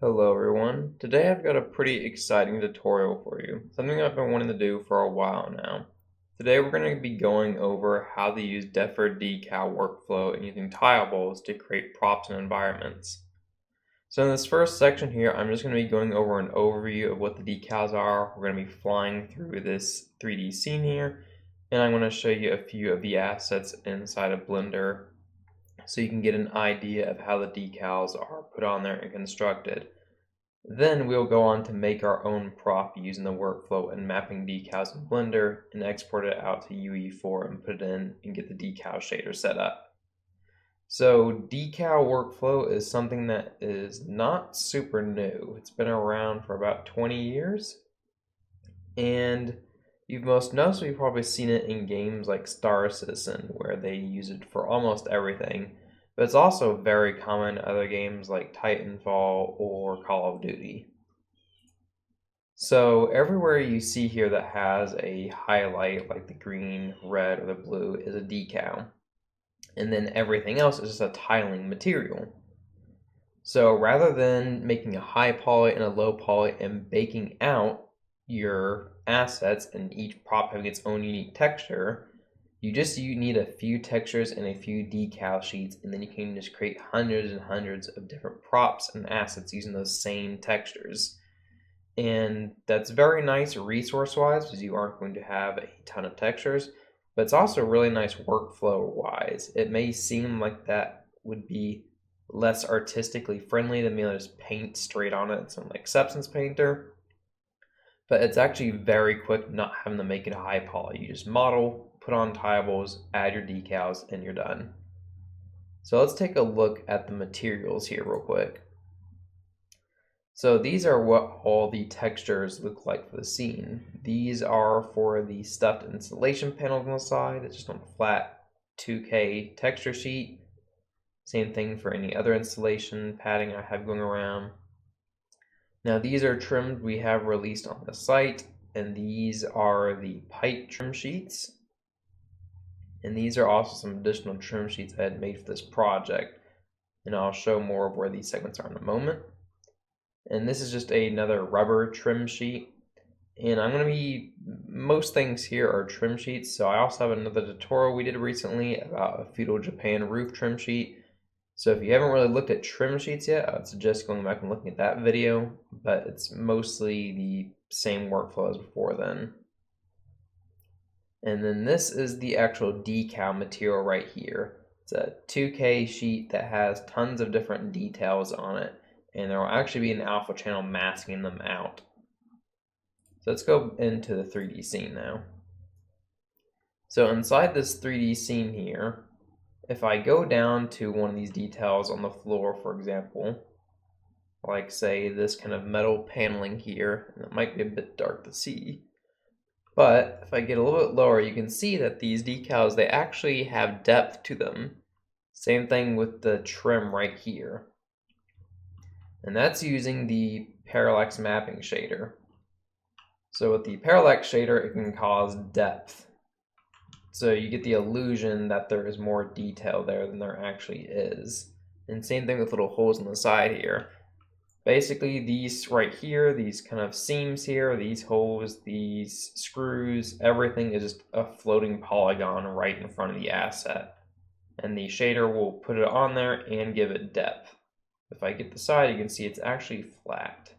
Hello everyone. Today I've got a pretty exciting tutorial for you, something I've been wanting to do for a while now. Today we're going to be going over how to use Deferred Decal workflow and using tileables to create props and environments. So in this first section here, I'm just going to be going over an overview of what the decals are. We're going to be flying through this 3D scene here, and I'm going to show you a few of the assets inside of Blender so you can get an idea of how the decals are put on there and constructed. Then we'll go on to make our own prop using the workflow and mapping decals in Blender and export it out to UE4 and put it in and get the decal shader set up. So decal workflow is something that is not super new. It's been around for about 20 years, and you've most noticeably probably seen it in games like Star Citizen, where they use it for almost everything, but it's also very common in other games like Titanfall or Call of Duty. So everywhere you see here that has a highlight like the green, red, or the blue is a decal. And then everything else is just a tiling material. So rather than making a high poly and a low poly and baking out your assets and each prop having its own unique texture, you need a few textures and a few decal sheets, and then you can just create hundreds and hundreds of different props and assets using those same textures. And that's very nice resource-wise because you aren't going to have a ton of textures, but it's also really nice workflow-wise. It may seem like that would be less artistically friendly than me just paint straight on it in something like Substance Painter, but it's actually very quick not having to make it a high poly. You just model, put on tileables, add your decals, and you're done. So let's take a look at the materials here real quick. So these are what all the textures look like for the scene. These are for the stuffed installation panels on the side. It's just on a flat 2K texture sheet. Same thing for any other installation padding I have going around. Now these are trims we have released on the site, and these are the pipe trim sheets. And these are also some additional trim sheets I had made for this project, and I'll show more of where these segments are in a moment. And this is just another rubber trim sheet, and most things here are trim sheets, so I also have another tutorial we did recently about a Feudal Japan roof trim sheet. So if you haven't really looked at trim sheets yet, I would suggest going back and looking at that video, but it's mostly the same workflow as before then. And then this is the actual decal material right here. It's a 2K sheet that has tons of different details on it, and there will actually be an alpha channel masking them out. So let's go into the 3D scene now. So inside this 3D scene here, if I go down to one of these details on the floor, for example, like say this kind of metal paneling here, and it might be a bit dark to see, but if I get a little bit lower, you can see that these decals, they actually have depth to them. Same thing with the trim right here. And that's using the parallax mapping shader. So with the parallax shader, it can cause depth. So you get the illusion that there is more detail there than there actually is. And same thing with little holes on the side here. Basically these right here, these kind of seams here, these holes, these screws, everything is just a floating polygon right in front of the asset. And the shader will put it on there and give it depth. If I get the side, you can see it's actually flat.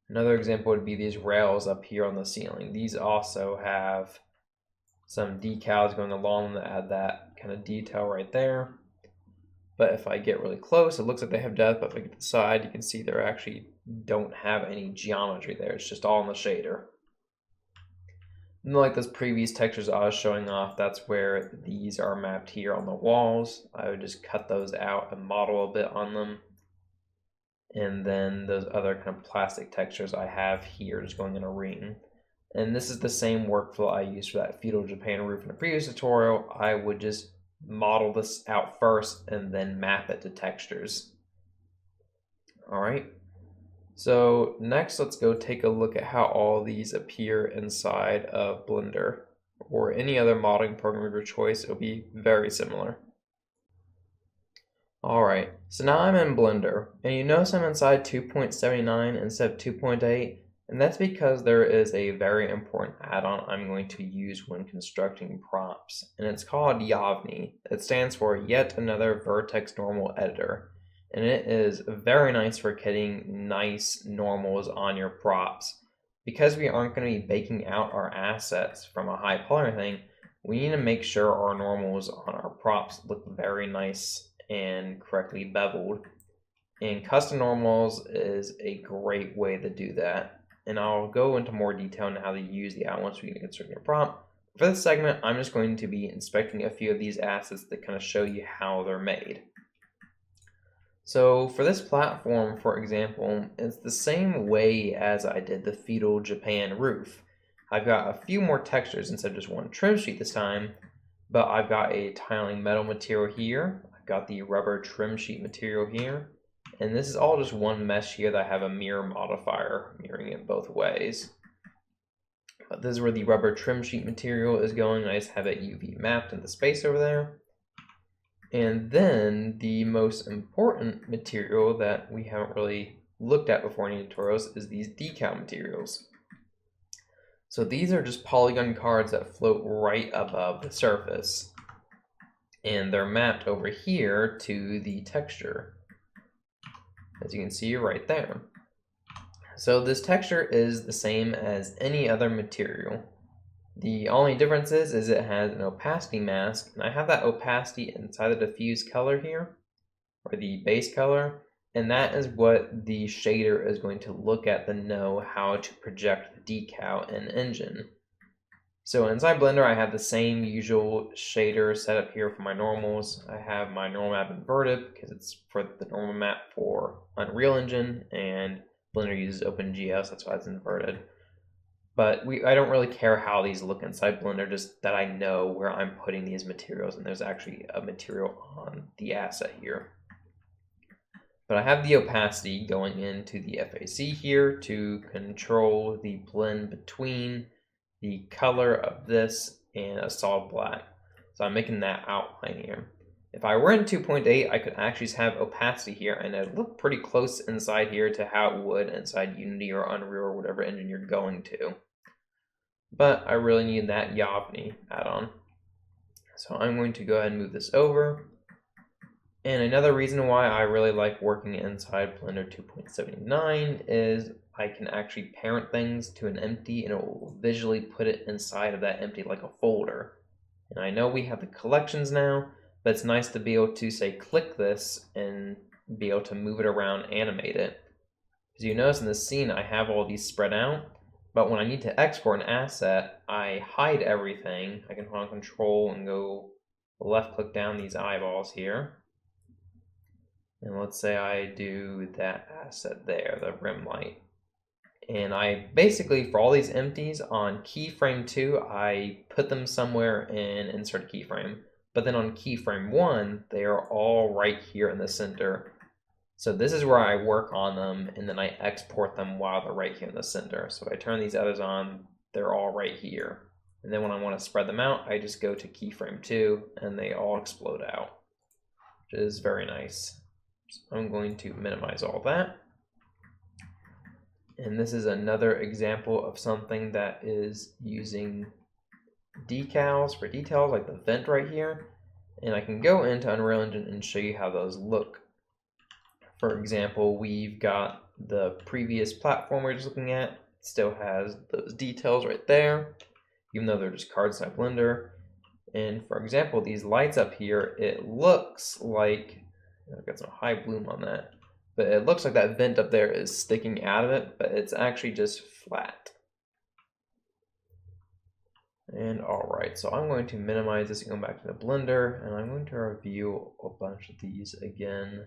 Another example would be these rails up here on the ceiling. These also have some decals going along that add that kind of detail right there. But if I get really close, it looks like they have depth, but if I get to the side, you can see they actually don't have any geometry there. It's just all in the shader. And like those previous textures I was showing off, that's where these are mapped here on the walls. I would just cut those out and model a bit on them. And then those other kind of plastic textures I have here just going in a ring. And this is the same workflow I used for that Feudal Japan roof in a previous tutorial. I would just model this out first and then map it to textures. All right. So next, let's go take a look at how all these appear inside of Blender or any other modeling program of your choice. It'll be very similar. All right. So now I'm in Blender, and you notice I'm inside 2.79 instead of 2.8, and that's because there is a very important add-on I'm going to use when constructing props, and it's called Yavni. It stands for Yet Another Vertex Normal Editor, and it is very nice for getting nice normals on your props. Because we aren't going to be baking out our assets from a high poly thing, we need to make sure our normals on our props look very nice and correctly beveled. And custom normals is a great way to do that. And I'll go into more detail on how to use the add once we can construct your prompt. For this segment, I'm just going to be inspecting a few of these assets that kind of show you how they're made. So for this platform, for example, it's the same way as I did the feudal Japan roof. I've got a few more textures instead of just one trim sheet this time, but I've got a tiling metal material here. I've got the rubber trim sheet material here, and this is all just one mesh here that I have a mirror modifier mirroring it both ways. But this is where the rubber trim sheet material is going. I just have it UV mapped in the space over there. And then the most important material that we haven't really looked at before in any tutorials is these decal materials. So these are just polygon cards that float right above the surface, and they're mapped over here to the texture, as you can see right there. So this texture is the same as any other material. The only difference is it has an opacity mask, and I have that opacity inside the diffuse color here, or the base color, and that is what the shader is going to look at to know how to project the decal in engine. So inside Blender, I have the same usual shader set up here for my normals. I have my normal map inverted because it's for the normal map for Unreal Engine, and Blender uses OpenGL, that's why it's inverted. But I don't really care how these look inside Blender, just that I know where I'm putting these materials, and there's actually a material on the asset here. But I have the opacity going into the FAC here to control the blend between the color of this and a solid black. So I'm making that outline here. If I were in 2.8, I could actually just have opacity here, and it would look pretty close inside here to how it would inside Unity or Unreal or whatever engine you're going to. But I really need that Yavni add-on. So I'm going to go ahead and move this over. And another reason why I really like working inside Blender 2.79 is I can actually parent things to an empty, and it will visually put it inside of that empty like a folder. And I know we have the collections now, but it's nice to be able to say click this and be able to move it around, animate it. As you notice in this scene, I have all these spread out, but when I need to export an asset, I hide everything. I can hold on Control and go left click down these eyeballs here. And let's say I do that asset there, the rim light. And I basically, for all these empties on keyframe 2, I put them somewhere and insert keyframe. But then on keyframe 1, they are all right here in the center. So this is where I work on them, and then I export them while they're right here in the center. So if I turn these others on, they're all right here. And then when I want to spread them out, I just go to keyframe 2, and they all explode out, which is very nice. So I'm going to minimize all that. And this is another example of something that is using decals for details, like the vent right here. And I can go into Unreal Engine and show you how those look. For example, we've got the previous platform we were just looking at. It still has those details right there, even though they're just cards inside Blender. And for example, these lights up here, it looks like, I've got some high bloom on that, but it looks like that vent up there is sticking out of it, but it's actually just flat. And alright, so I'm going to minimize this and go back to the Blender, and I'm going to review a bunch of these again.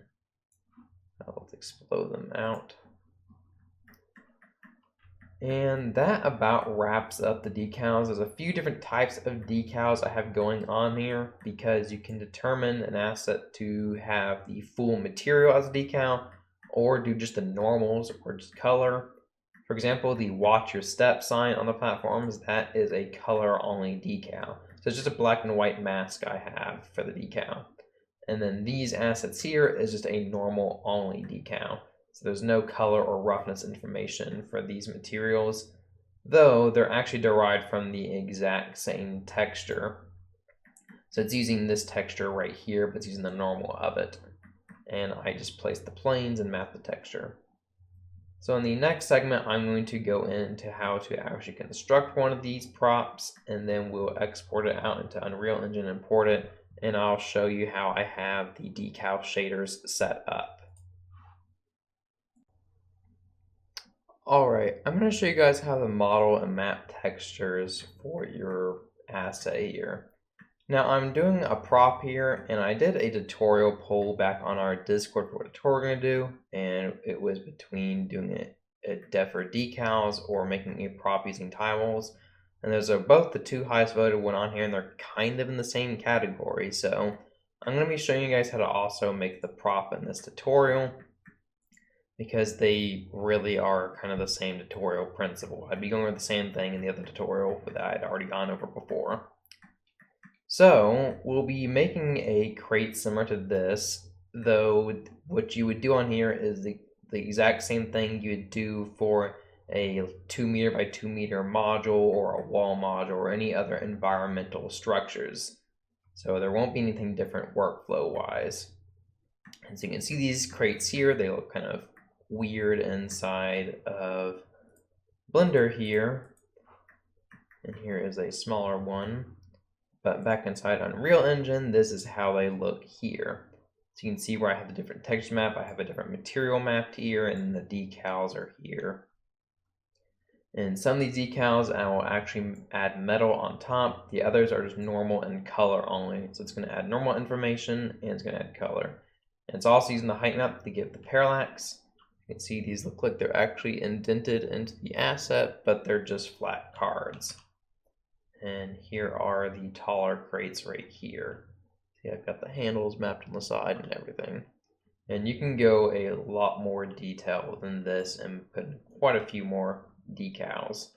Let's explode them out. And that about wraps up the decals. There's a few different types of decals I have going on here, because you can determine an asset to have the full material as a decal, or do just the normals or just color. For example, the watch your step sign on the platforms, that is a color only decal. So it's just a black and white mask I have for the decal. And then these assets here is just a normal only decal. So there's no color or roughness information for these materials, though they're actually derived from the exact same texture. So it's using this texture right here, but it's using the normal of it. And I just placed the planes and map the texture. So in the next segment, I'm going to go into how to actually construct one of these props, and then we'll export it out into Unreal Engine, import it, and I'll show you how I have the decal shaders set up. Alright, I'm going to show you guys how to model and map textures for your asset here. Now I'm doing a prop here, and I did a tutorial poll back on our Discord for what tutorial we're going to do, and it was between doing it at Deferred decals or making a prop using tiles. And those are both the two highest voted one on here, and they're kind of in the same category. So I'm going to be showing you guys how to also make the prop in this tutorial, because they really are kind of the same tutorial principle. I'd be going over the same thing in the other tutorial that I'd already gone over before. So we'll be making a crate similar to this, though what you would do on here is the exact same thing you would do for a 2 meter by 2 meter module or a wall module or any other environmental structures. So there won't be anything different workflow wise. And so you can see these crates here, they look kind of weird inside of Blender here. And here is a smaller one. But back inside Unreal Engine, this is how they look here. So you can see where I have a different texture map, I have a different material mapped here, and the decals are here. And some of these decals, I will actually add metal on top. The others are just normal and color only. So it's going to add normal information, and it's going to add color. And it's also using the height map to give the parallax. You can see these look like they're actually indented into the asset, but they're just flat cards. And here are the taller crates right here. See, I've got the handles mapped on the side and everything. And you can go a lot more detail than this and put quite a few more decals.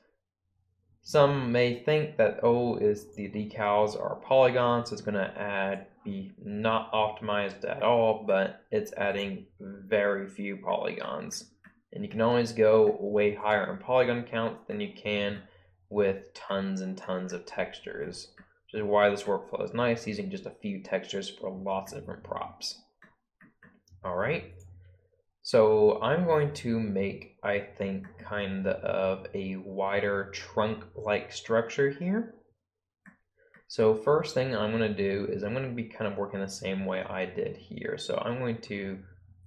Some may think that, is the decals are polygons, so it's going to be not optimized at all, but it's adding very few polygons. And you can always go way higher in polygon count than you can with tons and tons of textures, which is why this workflow is nice, using just a few textures for lots of different props. Alright, so I'm going to make, I think, kind of a wider trunk-like structure here. So first thing I'm going to do is I'm going to be kind of working the same way I did here. So I'm going to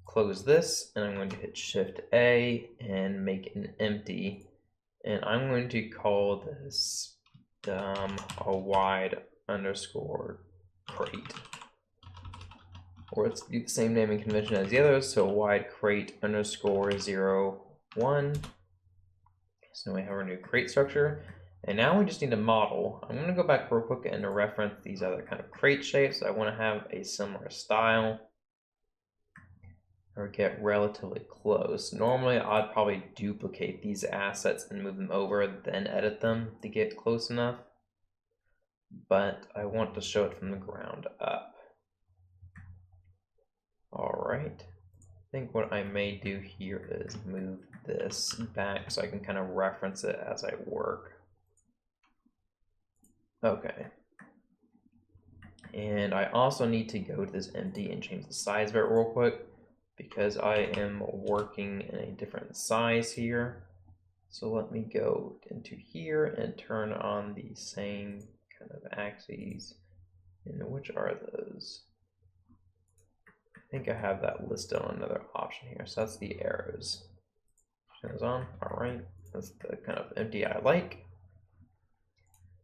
close this, and I'm going to hit Shift A and make an empty. And I'm going to call this a wide underscore crate. Or it's the same naming convention as the others, so wide crate underscore 01. So we have our new crate structure. And now we just need a model. I'm going to go back real quick and reference these other kind of crate shapes. I want to have a similar style, or get relatively close. Normally, I'd probably duplicate these assets and move them over, then edit them to get close enough. But I want to show it from the ground up. Alright. I think what I may do here is move this back so I can kind of reference it as I work. Okay. And I also need to go to this empty and change the size of it real quick, because I am working in a different size here. So let me go into here and turn on the same kind of axes. And which are those? I think I have that listed on another option here. So that's the arrows. Turn those on. Alright. That's the kind of empty I like.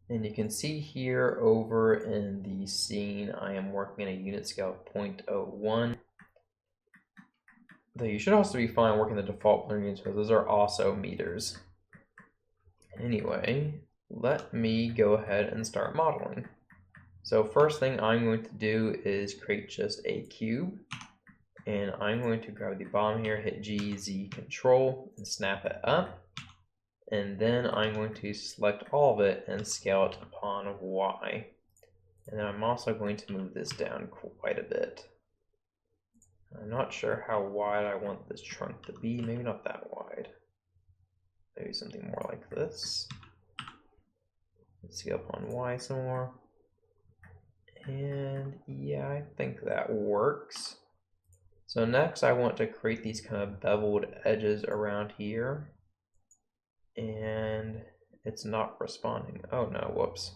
And you can see here over in the scene, I am working in a unit scale of 0.01. Though you should also be fine working the default Blender units, because those are also meters. Anyway, let me go ahead and start modeling. So first thing I'm going to do is create just a cube. And I'm going to grab the bottom here, hit G, Z, Control, and snap it up. And then I'm going to select all of it and scale it upon Y. And then I'm also going to move this down quite a bit. I'm not sure how wide I want this trunk to be. Maybe not that wide. Maybe something more like this. Let's see up on Y some more. And yeah, I think that works. So next I want to create these kind of beveled edges around here. And it's not responding. Oh no, whoops.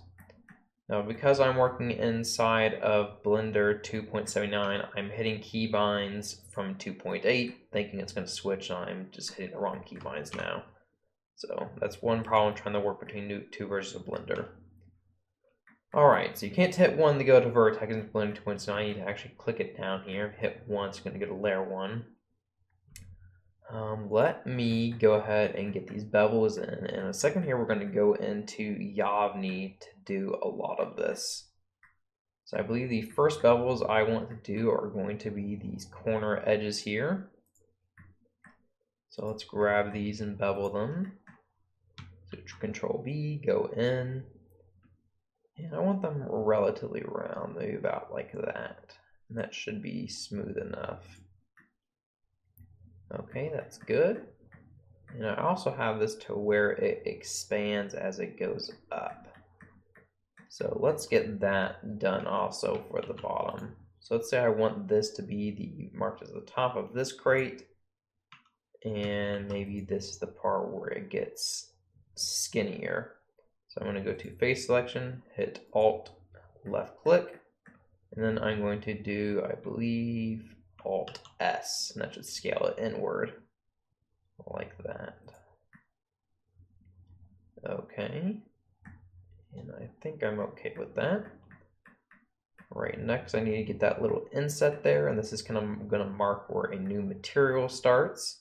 Now because I'm working inside of Blender 2.79, I'm hitting keybinds from 2.8, thinking it's going to switch, and I'm just hitting the wrong keybinds now. So that's one problem trying to work between two versions of Blender. Alright, so you can't hit 1 to go to vertex in Blender 2.9, you need to actually click it down here, hit 1, so you're going to go to layer 1. Let me go ahead and get these bevels in. In a second here, we're going to go into Yavni to do a lot of this. So I believe the first bevels I want to do are going to be these corner edges here. So let's grab these and bevel them. So Control B, go in. And I want them relatively round, maybe about like that. And that should be smooth enough. Okay, that's good. And I also have this to where it expands as it goes up. So let's get that done also for the bottom. So let's say I want this to be marked as the top of this crate. And maybe this is the part where it gets skinnier. So I'm going to go to face selection, hit Alt, left click. And then I'm going to do, I believe, Alt S, and that should scale it inward like that. Okay, and I think I'm okay with that. Right, next I need to get that little inset there, and this is kind of going to mark where a new material starts.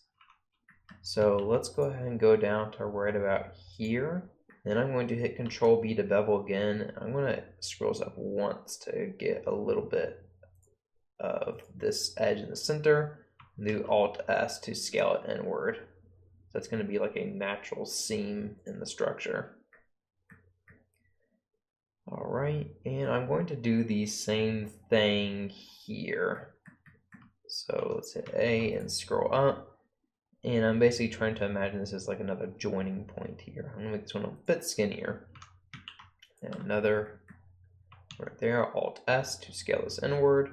So let's go ahead and go down to right about here. Then I'm going to hit Control B to bevel again. I'm going to scroll this up once to get a little bit of this edge in the center. Do Alt S to scale it inward. So it's going to be like a natural seam in the structure. All right, and I'm going to do the same thing here. So let's hit A and scroll up. And I'm basically trying to imagine this as like another joining point here. I'm going to make this one a bit skinnier. And another right there, Alt S to scale this inward.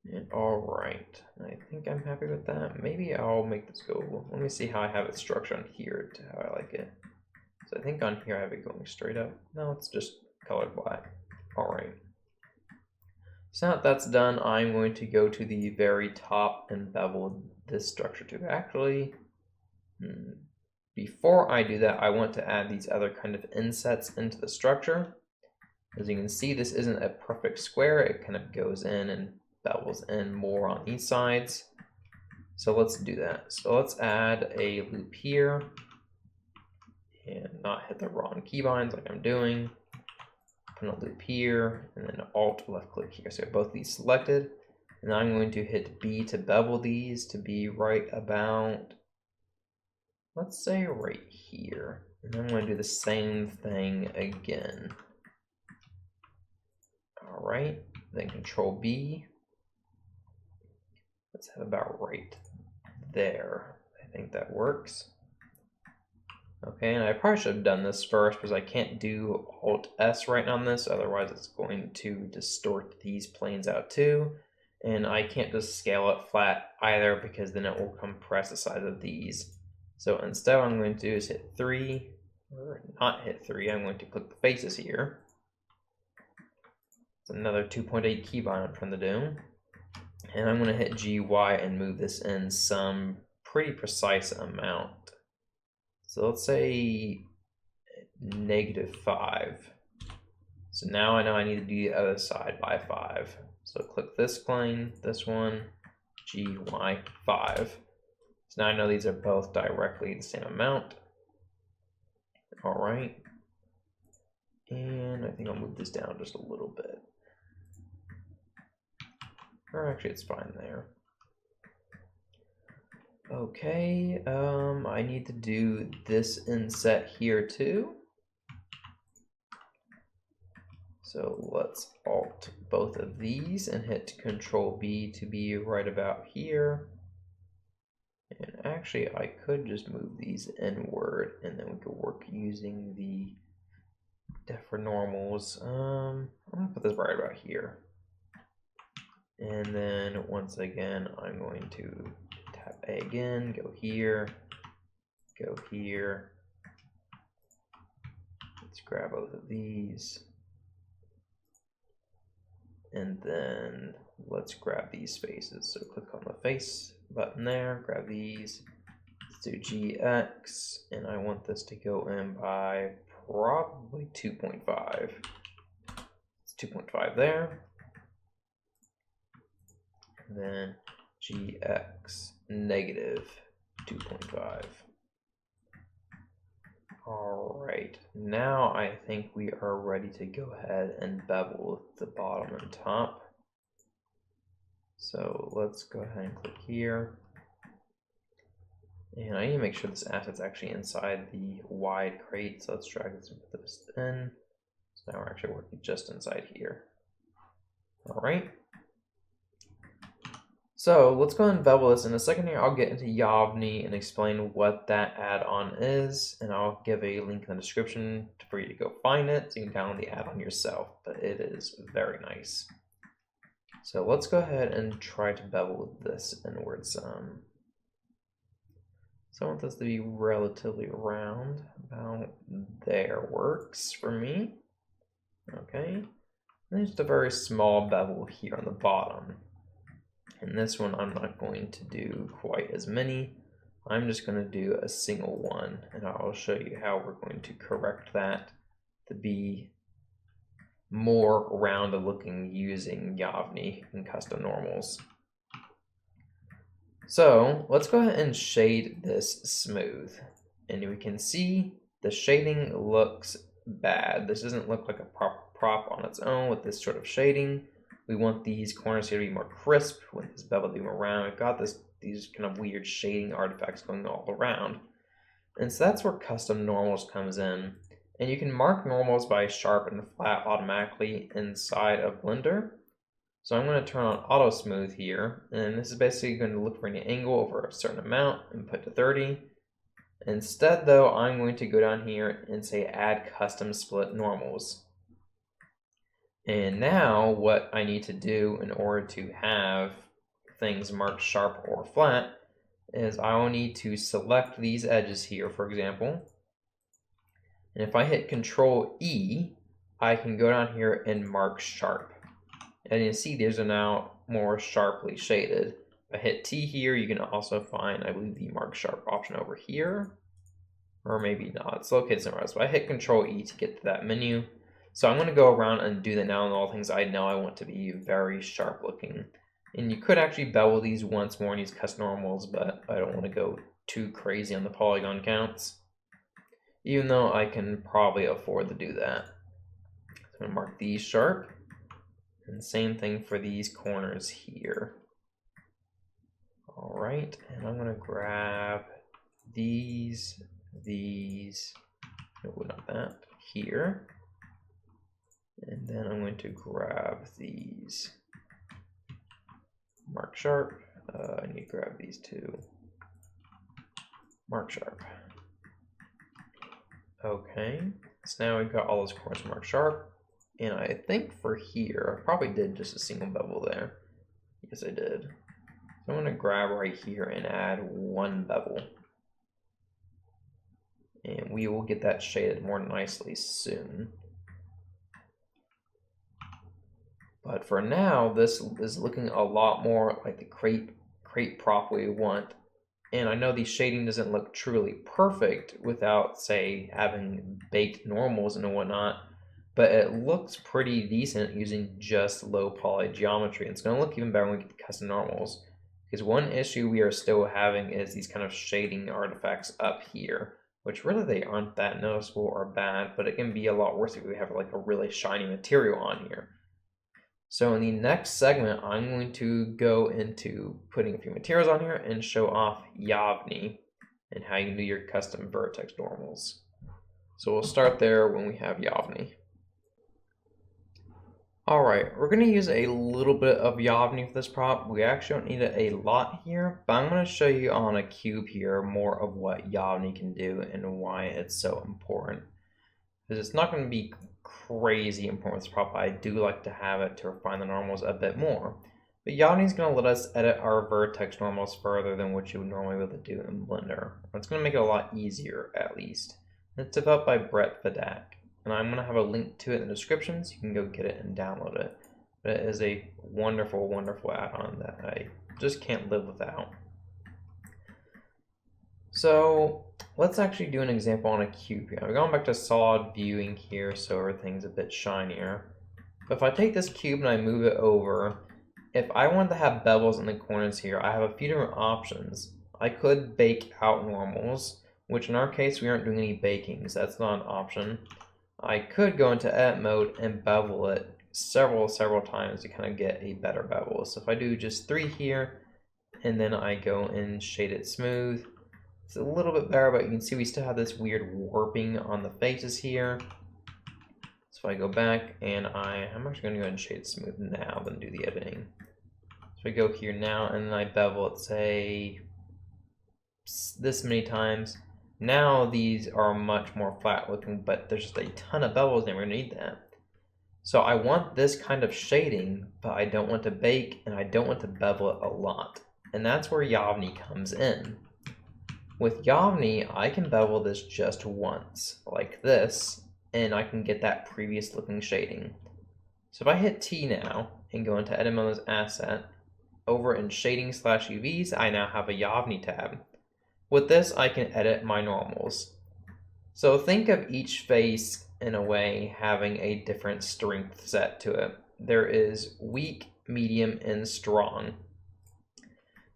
And all right, I think I'm happy with that. Maybe I'll make this go. Let me see how I have it structured on here to how I like it. So I think on here I have it going straight up. No, it's just colored black. All right. So now that that's done, I'm going to go to the very top and bevel this structure too. Actually, before I do that, I want to add these other kind of insets into the structure. As you can see, this isn't a perfect square. It kind of goes in and bevels in more on these sides. So let's do that. So let's add a loop here and not hit the wrong keybinds like I'm doing. Put a loop here and then Alt left click here. So I have both these selected. And I'm going to hit B to bevel these to be right about, let's say right here. And I'm going to do the same thing again. All right, then Control B. Let's have about right there. I think that works. Okay, and I probably should have done this first because I can't do Alt S right on this, otherwise it's going to distort these planes out too. And I can't just scale it flat either because then it will compress the size of these. So instead what I'm going to do is hit 3, or not hit 3, I'm going to click the faces here. It's another 2.8 keybind I'm trying to do. And I'm going to hit GY and move this in some pretty precise amount. So let's say -5. So now I know I need to do the other side by 5. So click this plane, this one, GY 5. So now I know these are both directly the same amount. All right. And I think I'll move this down just a little bit. Or actually, it's fine there. Okay, I need to do this inset here too. So let's Alt both of these and hit Control B to be right about here. And actually, I could just move these inward, and then we could work using the Deferred normals. I'm gonna put this right about here. And then once again, I'm going to tap A again, go here. Let's grab both of these. And then let's grab these spaces. So click on the face button there, grab these. Let's do GX, and I want this to go in by probably 2.5. It's 2.5 there. And then GX negative 2.5. All right, now I think we are ready to go ahead and bevel the bottom and top. So let's go ahead and click here. And I need to make sure this asset's actually inside the wide crate. So let's drag this and put this in. So now we're actually working just inside here. All right. So let's go ahead and bevel this. In a second here, I'll get into Yavni and explain what that add-on is, and I'll give a link in the description for you to go find it so you can download the add-on yourself, but it is very nice. So let's go ahead and try to bevel this inwards. So I want this to be relatively round. About there works for me. Okay, and just a very small bevel here on the bottom. And this one, I'm not going to do quite as many. I'm just going to do a single one, and I'll show you how we're going to correct that to be more rounded looking using Yavni and custom normals. So let's go ahead and shade this smooth. And we can see the shading looks bad. This doesn't look like a prop on its own with this sort of shading. We want these corners here to be more crisp with this bevel to be more round. We've got these kind of weird shading artifacts going all around. And so that's where custom normals comes in. And you can mark normals by sharp and flat automatically inside of Blender. So I'm going to turn on auto smooth here. And this is basically going to look for any angle over a certain amount and put to 30. Instead though, I'm going to go down here and say add custom split normals. And now what I need to do in order to have things marked sharp or flat is I will need to select these edges here, for example. And if I hit Control E, I can go down here and mark sharp. And you can see these are now more sharply shaded. If I hit T here, you can also find, I believe, the mark sharp option over here. Or maybe not, it's located somewhere else. But I hit Control E to get to that menu. So I'm going to go around and do that now on all things I know I want to be very sharp looking. And you could actually bevel these once more and use custom normals, but I don't want to go too crazy on the polygon counts. Even though I can probably afford to do that. So I'm going to mark these sharp. And same thing for these corners here. All right, and I'm going to grab these, no, not that, here. And then I'm going to grab these, mark sharp. I need to grab these two, mark sharp. Okay, so now we've got all those corners marked sharp. And I think for here, I probably did just a single bevel there. Yes, I did. So I'm going to grab right here and add one bevel. And we will get that shaded more nicely soon. But for now, this is looking a lot more like the crate prop we want. And I know the shading doesn't look truly perfect without, say, having baked normals and whatnot, but it looks pretty decent using just low poly geometry. It's going to look even better when we get the custom normals. Because one issue we are still having is these kind of shading artifacts up here, which really they aren't that noticeable or bad, but it can be a lot worse if we have like a really shiny material on here. So in the next segment, I'm going to go into putting a few materials on here and show off Yavni and how you can do your custom vertex normals. So we'll start there when we have Yavni. Alright, we're going to use a little bit of Yavni for this prop. We actually don't need a lot here, but I'm going to show you on a cube here more of what Yavni can do and why it's so important. Because it's not going to be crazy important with this prop, but I do like to have it to refine the normals a bit more. But Yavni is going to let us edit our vertex normals further than what you would normally be able to do in Blender. It's going to make it a lot easier, at least. It's developed by Brett Vidak, and I'm going to have a link to it in the description so you can go get it and download it. But it is a wonderful, wonderful add-on that I just can't live without. So let's actually do an example on a cube here. I'm going back to solid viewing here so everything's a bit shinier. But if I take this cube and I move it over, if I wanted to have bevels in the corners here, I have a few different options. I could bake out normals, which in our case we aren't doing any baking, so that's not an option. I could go into edit mode and bevel it several times to kind of get a better bevel. So if I do just 3 here, and then I go and shade it smooth, it's a little bit better, but you can see we still have this weird warping on the faces here. So if I go back and I'm actually going to go ahead and shade it smooth now, then do the editing. So I go here now and then I bevel it, say, this many times. Now these are much more flat looking, but there's just a ton of bevels and we're going to need that. So I want this kind of shading, but I don't want to bake and I don't want to bevel it a lot. And that's where Yavni comes in. With Yavni, I can bevel this just once, like this, and I can get that previous looking shading. So if I hit T now and go into Edit Mode Asset, over in Shading/UVs, I now have a Yavni tab. With this, I can edit my normals. So think of each face in a way having a different strength set to it. There is weak, medium, and strong.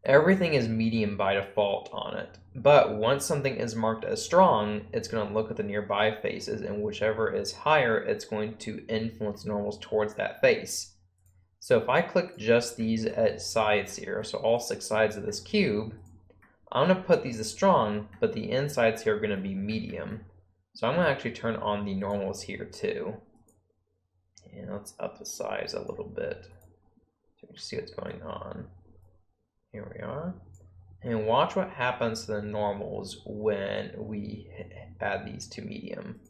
Everything is medium by default on it. But once something is marked as strong, it's going to look at the nearby faces, and whichever is higher, it's going to influence normals towards that face. So if I click just these sides here, so all 6 sides of this cube, I'm going to put these as strong, but the insides here are going to be medium. So I'm going to actually turn on the normals here too. And let's up the size a little bit so we can see what's going on. Here we are. And watch what happens to the normals when we add these to medium.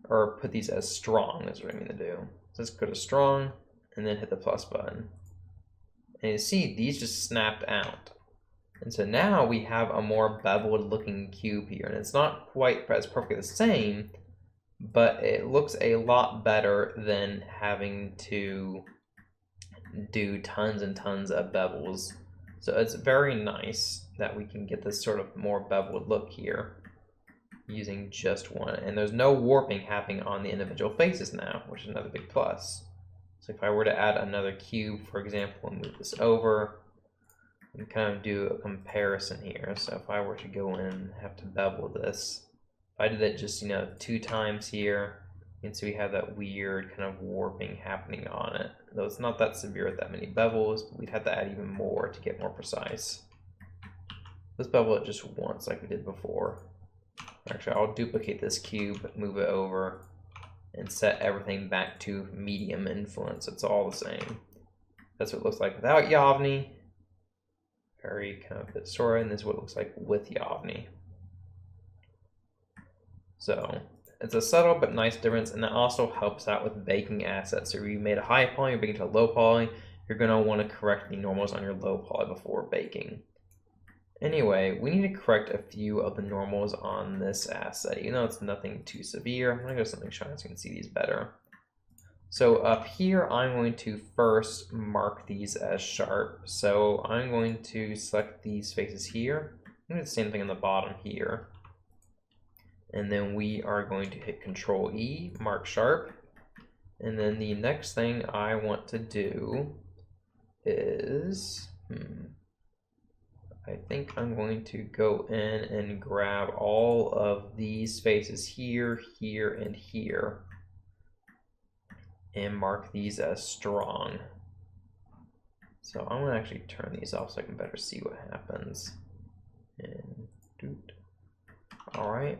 Or put these as strong is what I mean to do. So let's go to strong and then hit the plus button. And you see these just snapped out. And so now we have a more beveled looking cube here. And it's not quite as perfectly the same, but it looks a lot better than having to do tons and tons of bevels. So it's very nice that we can get this sort of more beveled look here using just one. And there's no warping happening on the individual faces now, which is another big plus. So if I were to add another cube, for example, and move this over, and kind of do a comparison here. So if I were to go in and have to bevel this, if I did it just, 2 times here, and so we have that weird kind of warping happening on it. Though it's not that severe with that many bevels, but we'd have to add even more to get more precise. Let's bevel it just once like we did before. Actually, I'll duplicate this cube, move it over, and set everything back to medium influence. It's all the same. That's what it looks like without Yavni. Very kind of distorted, and this is what it looks like with Yavni. So it's a subtle but nice difference, and that also helps out with baking assets. So if you made a high poly, you're baking to a low poly, you're going to want to correct the normals on your low poly before baking. Anyway, we need to correct a few of the normals on this asset. Even though it's nothing too severe, I'm going to go to something shiny so you can see these better. So up here, I'm going to first mark these as sharp. So I'm going to select these faces here. I'm going to do the same thing on the bottom here. And then we are going to hit Control E, mark sharp. And then the next thing I want to do is, I think I'm going to go in and grab all of these faces here, here, and here, and mark these as strong. So I'm going to actually turn these off so I can better see what happens. And all right.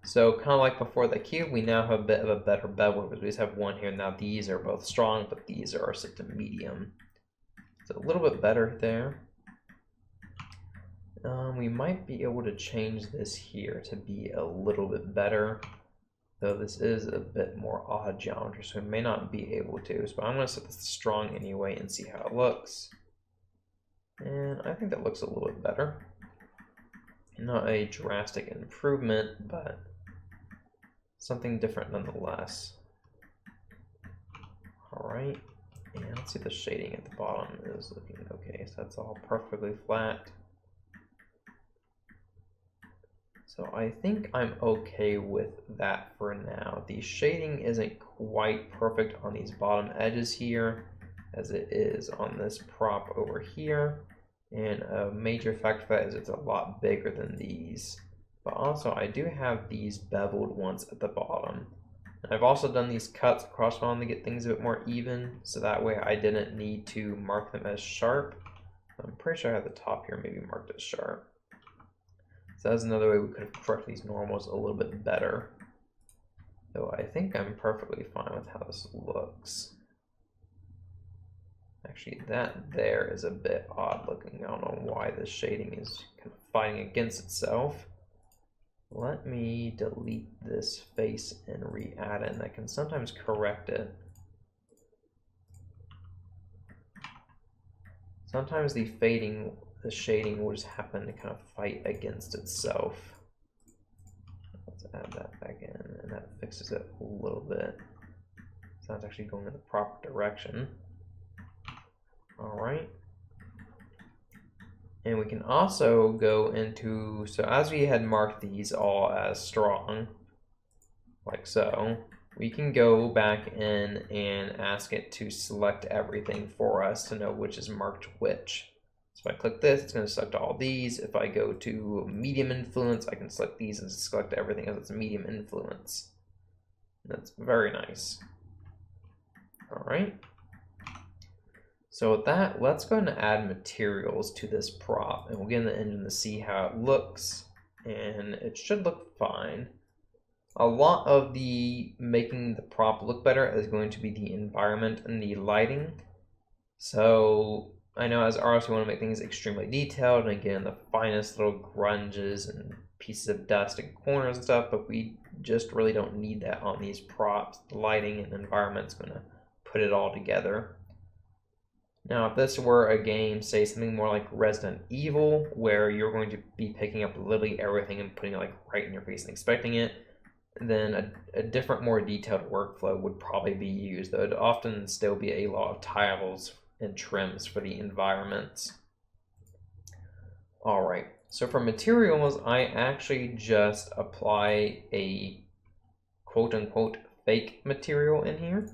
So kind of like before the cube, we now have a bit of a better bevel because we just have one here. Now these are both strong, but these are set to medium. So a little bit better there. We might be able to change this here to be a little bit better, though this is a bit more odd geometry, so we may not be able to. So I'm going to set this to strong anyway and see how it looks. And I think that looks a little bit better. Not a drastic improvement, but something different nonetheless. Alright, and let's see if the shading at the bottom is looking okay. So that's all perfectly flat. So I think I'm okay with that for now. The shading isn't quite perfect on these bottom edges here, as it is on this prop over here. And a major factor for that is it's a lot bigger than these. But also I do have these beveled ones at the bottom. And I've also done these cuts across bottom to get things a bit more even, so that way I didn't need to mark them as sharp. I'm pretty sure I have the top here maybe marked as sharp. So that's another way we could have corrected these normals a little bit better. Though I think I'm perfectly fine with how this looks. Actually, that there is a bit odd looking. I don't know why the shading is kind of fighting against itself. Let me delete this face and re-add it, and I can sometimes correct it. Sometimes the shading will just happen to kind of fight against itself. Let's add that back in, and that fixes it a little bit. So that's actually going in the proper direction. Alright. And we can also go into, so as we had marked these all as strong, like so, we can go back in and ask it to select everything for us to know which is marked which. So if I click this, it's going to select all these. If I go to medium influence, I can select these and select everything as it's medium influence. That's very nice. All right. So with that, let's go ahead and add materials to this prop, and we'll get in the engine to see how it looks, and it should look fine. A lot of the making the prop look better is going to be the environment and the lighting. So I know as artists we want to make things extremely detailed and get in the finest little grunges and pieces of dust and corners and stuff, but we just really don't need that on these props. The lighting and environment's going to put it all together. Now, if this were a game, say something more like Resident Evil, where you're going to be picking up literally everything and putting it like right in your face and expecting it, then a different, more detailed workflow would probably be used. Though it'd often still be a lot of tiles and trims for the environments. All right, so for materials, I actually just apply a quote-unquote fake material in here.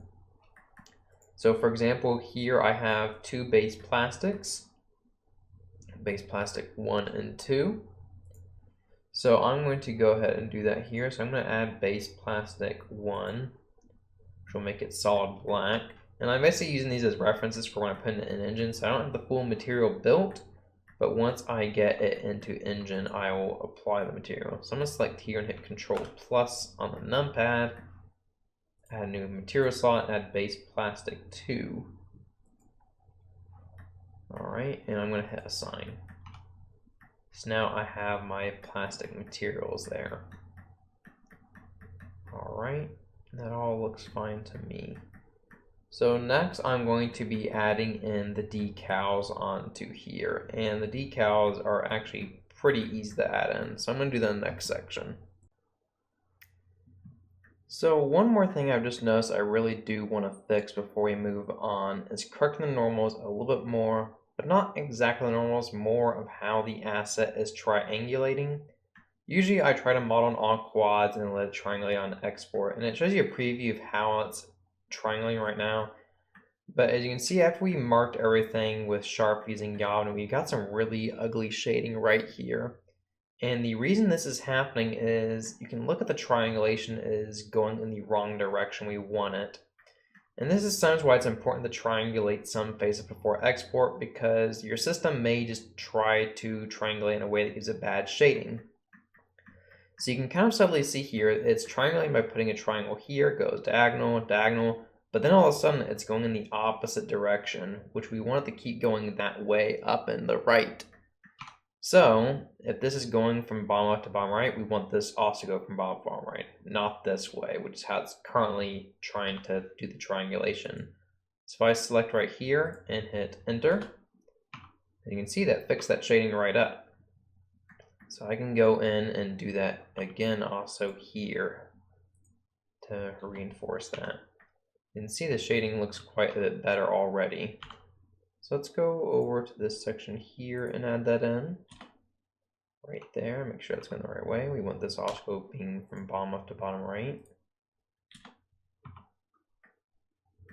So for example, here I have two base plastics, base plastic 1 and 2. So I'm going to go ahead and do that here. So I'm going to add base plastic 1, which will make it solid black. And I'm basically using these as references for when I put in an engine. So I don't have the full material built, but once I get it into engine, I will apply the material. So I'm going to select here and hit Control+ on the numpad. Add a new material slot, add base plastic 2. Alright, and I'm going to hit assign. So now I have my plastic materials there. Alright, that all looks fine to me. So next I'm going to be adding in the decals onto here, and the decals are actually pretty easy to add in, so I'm going to do that in the next section. So one more thing I've just noticed I really do want to fix before we move on is correcting the normals a little bit more, but not exactly the normals, more of how the asset is triangulating. Usually I try to model on all quads and let it triangulate on export, and it shows you a preview of how it's triangulating right now. But as you can see, after we marked everything with sharp using Yavin, we got some really ugly shading right here. And the reason this is happening is you can look at the triangulation is going in the wrong direction we want it. And this is sometimes why it's important to triangulate some faces before export, because your system may just try to triangulate in a way that gives it bad shading. So you can kind of subtly see here, it's triangulating by putting a triangle here, goes diagonal, diagonal, but then all of a sudden it's going in the opposite direction, which we want it to keep going that way up and the right. So if this is going from bottom left to bottom right, we want this also to go from bottom to bottom right, not this way, which is how it's currently trying to do the triangulation. So if I select right here and hit enter, you can see that fixed that shading right up. So I can go in and do that again also here to reinforce that. You can see the shading looks quite a bit better already. So let's go over to this section here and add that in. Right there, make sure it's going the right way. We want this also being from bottom left to bottom right.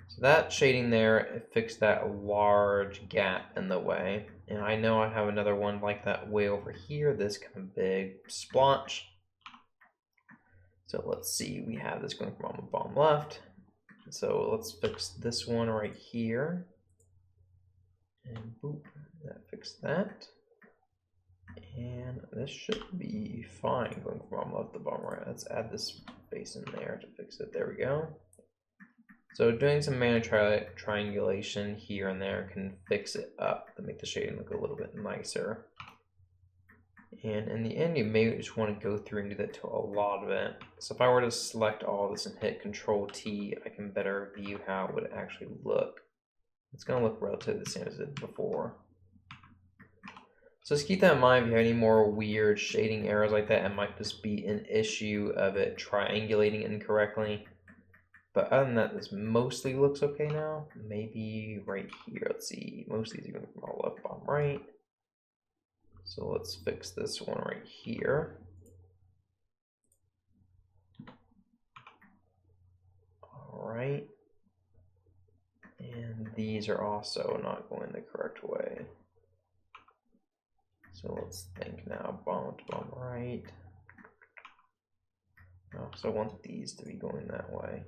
So that shading there, it fixed that large gap in the way. And I know I have another one like that way over here, this kind of big splotch. So let's see, we have this going from bottom left. So let's fix this one right here. And boop, that fixed that. And this should be fine going from bottom left to bottom right. Let's add this space in there to fix it. There we go. So doing some manual triangulation here and there can fix it up to make the shading look a little bit nicer. And in the end, you may just want to go through and do that to a lot of it. So if I were to select all this and hit Control T, I can better view how it would actually look. It's going to look relatively the same as it did before. So just keep that in mind. If you have any more weird shading errors like that, it might just be an issue of it triangulating incorrectly. But other than that, this mostly looks okay now. Maybe right here, let's see. Most of these are going from all left, bottom right. So let's fix this one right here. All right. And these are also not going the correct way. So let's think now, bottom to bottom right. I also want these to be going that way.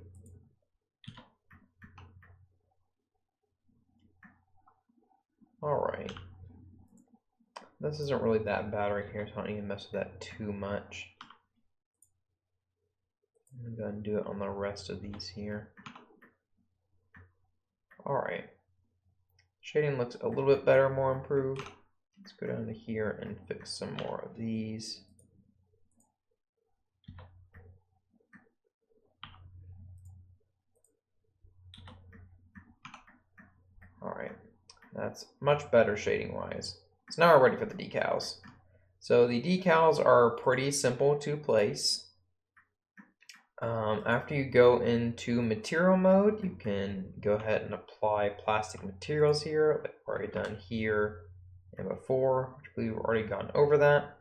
All right. This isn't really that bad right here, so I don't need to mess with that too much. I'm going to go ahead and do it on the rest of these here. All right. Shading looks a little bit better, more improved. Let's go down to here and fix some more of these. All right. That's much better shading wise. So now we're ready for the decals. So the decals are pretty simple to place. After you go into material mode, you can go ahead and apply plastic materials here, like we've already done here and before, which we've already gone over that.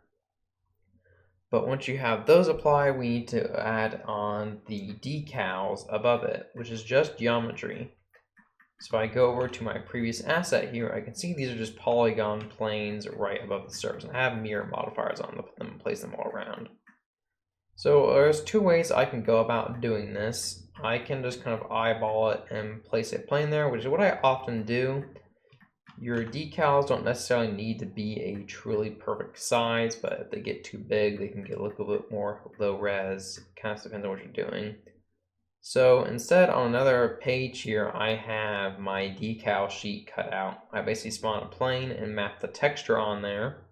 But once you have those applied, we need to add on the decals above it, which is just geometry. So if I go over to my previous asset here, I can see these are just polygon planes right above the surface. And I have mirror modifiers on to put them and place them all around. So there's two ways I can go about doing this. I can just kind of eyeball it and place a plane there, which is what I often do. Your decals don't necessarily need to be a truly perfect size, but if they get too big, they can get a little bit more low res. It kind of depends on what you're doing. So instead, on another page here, I have my decal sheet cut out. I basically spawn a plane and map the texture on there.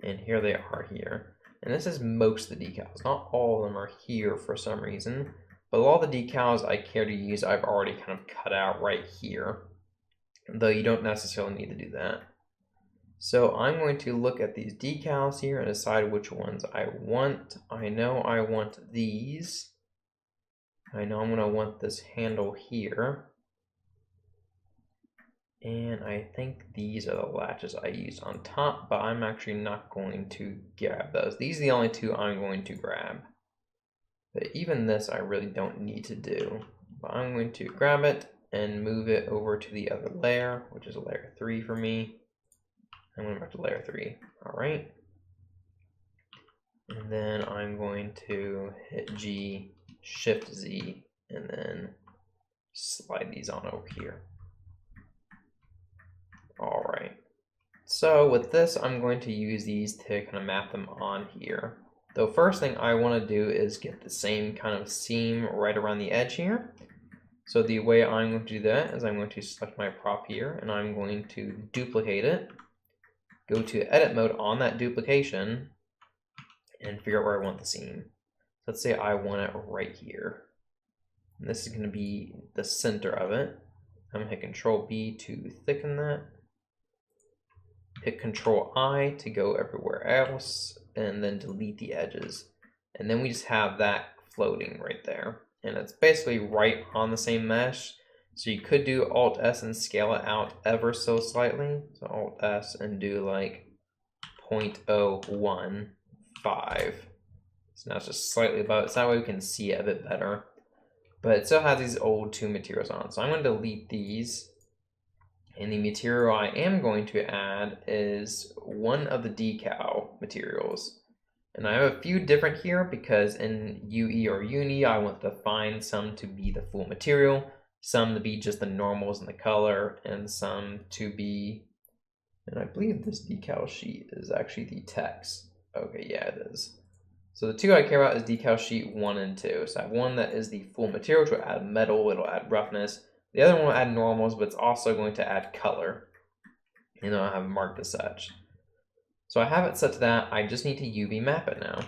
And here they are here. And this is most of the decals. Not all of them are here for some reason. But a lot of the decals I care to use, I've already kind of cut out right here. Though you don't necessarily need to do that. So I'm going to look at these decals here and decide which ones I want. I know I want these. I know I'm going to want this handle here. And I think these are the latches I used on top, but I'm actually not going to grab those. These are the only two I'm going to grab. But even this I really don't need to do. But I'm going to grab it and move it over to the other layer, which is layer 3 for me. I'm going back to layer 3. All right. And then I'm going to hit G, Shift Z, and then slide these on over here. All right. So with this, I'm going to use these to kind of map them on here. The first thing I want to do is get the same kind of seam right around the edge here. So the way I'm going to do that is I'm going to select my prop here and I'm going to duplicate it, go to edit mode on that duplication, and figure out where I want the seam. Let's say I want it right here. And this is going to be the center of it. I'm going to hit Control B to thicken that. Hit Control I to go everywhere else, and then delete the edges. And then we just have that floating right there. And it's basically right on the same mesh. So you could do Alt S and scale it out ever so slightly. So Alt S and do like 0.015. So now it's just slightly above it. So that way we can see it a bit better. But it still has these old two materials on. So I'm going to delete these. And the material I am going to add is one of the decal materials. And I have a few different here because in UE or Uni, I want to define some to be the full material, some to be just the normals and the color, and some to be, and I believe this decal sheet is actually the text. Okay, yeah, it is. So the two I care about is decal sheet 1 and 2. So I have one that is the full material, which will add metal, it'll add roughness. The other one will add normals, but it's also going to add color. And I have marked as such. So I have it set to that. I just need to UV map it now.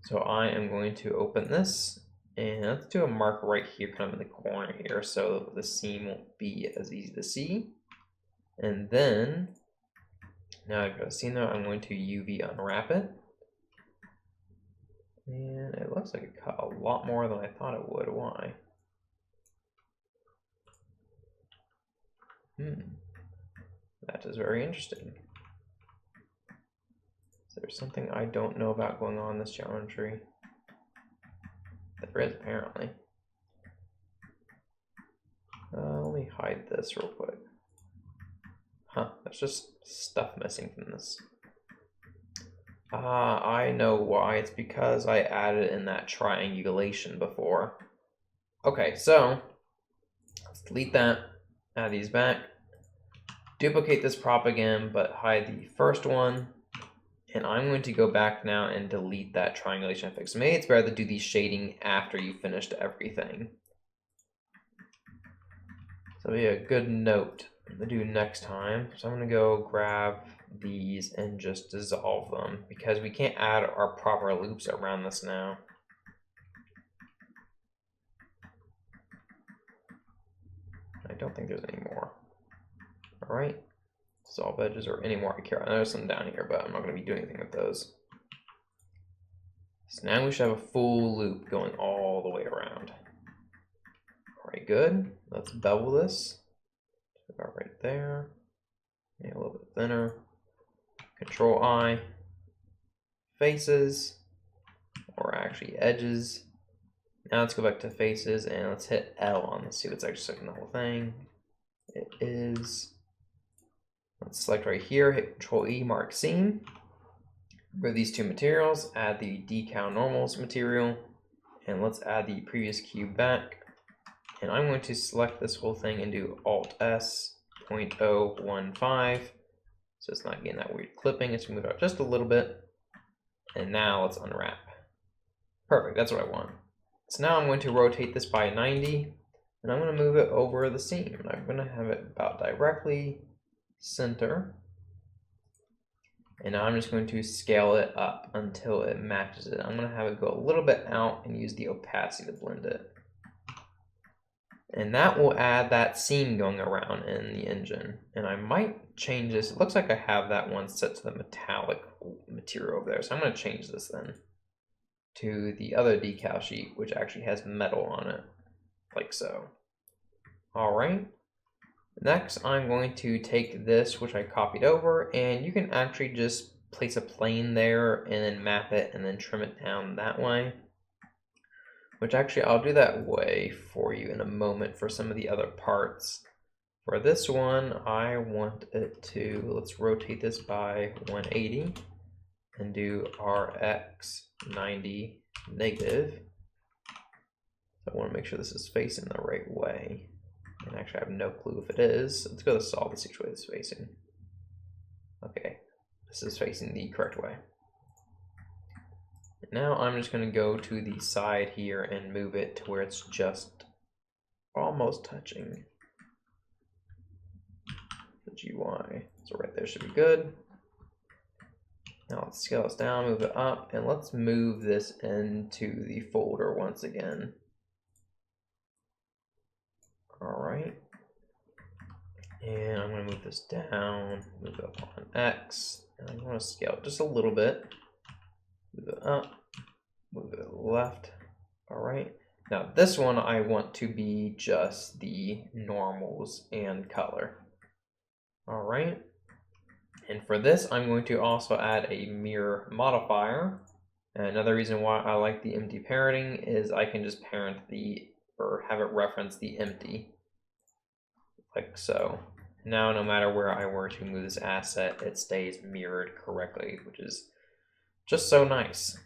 So I am going to open this and let's do a mark right here, kind of in the corner here, so the seam won't be as easy to see. And then now I've got a seam there, I'm going to UV unwrap it. And it looks like it cut a lot more than I thought it would. Why? That is very interesting. There's something I don't know about going on in this geometry. There is, apparently. Let me hide this real quick. Huh, there's just stuff missing from this. I know why. It's because I added in that triangulation before. Okay, so let's delete that, add these back, duplicate this prop again, but hide the first one. And I'm going to go back now and delete that triangulation effect. So maybe it's better to do the shading after you finished everything. So that'll be a good note to do next time. So I'm going to go grab these and just dissolve them because we can't add our proper loops around this now. I don't think there's any more. All right. Dissolve edges or any more I care. I know there's some down here, but I'm not going to be doing anything with those. So now we should have a full loop going all the way around. All right, good. Let's bevel this. About right there. Maybe a little bit thinner. Control I. Faces, or actually edges. Now let's go back to faces and let's hit L on this. See if it's actually selecting the whole thing. It is. Let's select right here, hit Control E, mark seam. Remove these two materials, add the decal normals material, and let's add the previous cube back. And I'm going to select this whole thing and do Alt S 0.015. So it's not getting that weird clipping. It's moved out just a little bit. And now let's unwrap. Perfect, that's what I want. So now I'm going to rotate this by 90, and I'm going to move it over the seam. And I'm going to have it about directly center. And now I'm just going to scale it up until it matches it. I'm going to have it go a little bit out and use the opacity to blend it. And that will add that seam going around in the engine. And I might change this. It looks like I have that one set to the metallic material over there. So I'm going to change this then to the other decal sheet, which actually has metal on it, like so. All right. Next, I'm going to take this, which I copied over, and you can actually just place a plane there and then map it and then trim it down that way. Which actually, I'll do that way for you in a moment for some of the other parts. For this one, I want it to, let's rotate this by 180 and do RX 90 negative. So I want to make sure this is facing the right way. And actually, I have no clue if it is. Let's go to solve and see which way it's facing. Okay, this is facing the correct way. Now I'm just going to go to the side here and move it to where it's just almost touching the GUI. So right there should be good. Now let's scale this down, move it up, and let's move this into the folder once again. All right. And I'm going to move this down, move it up on X, and I want to scale it just a little bit. Move it up, move it left. All right. Now this one I want to be just the normals and color. All right. And for this, I'm going to also add a mirror modifier. And another reason why I like the empty parenting is I can just parent or have it reference the empty, like so. Now, no matter where I were to move this asset, it stays mirrored correctly, which is just so nice.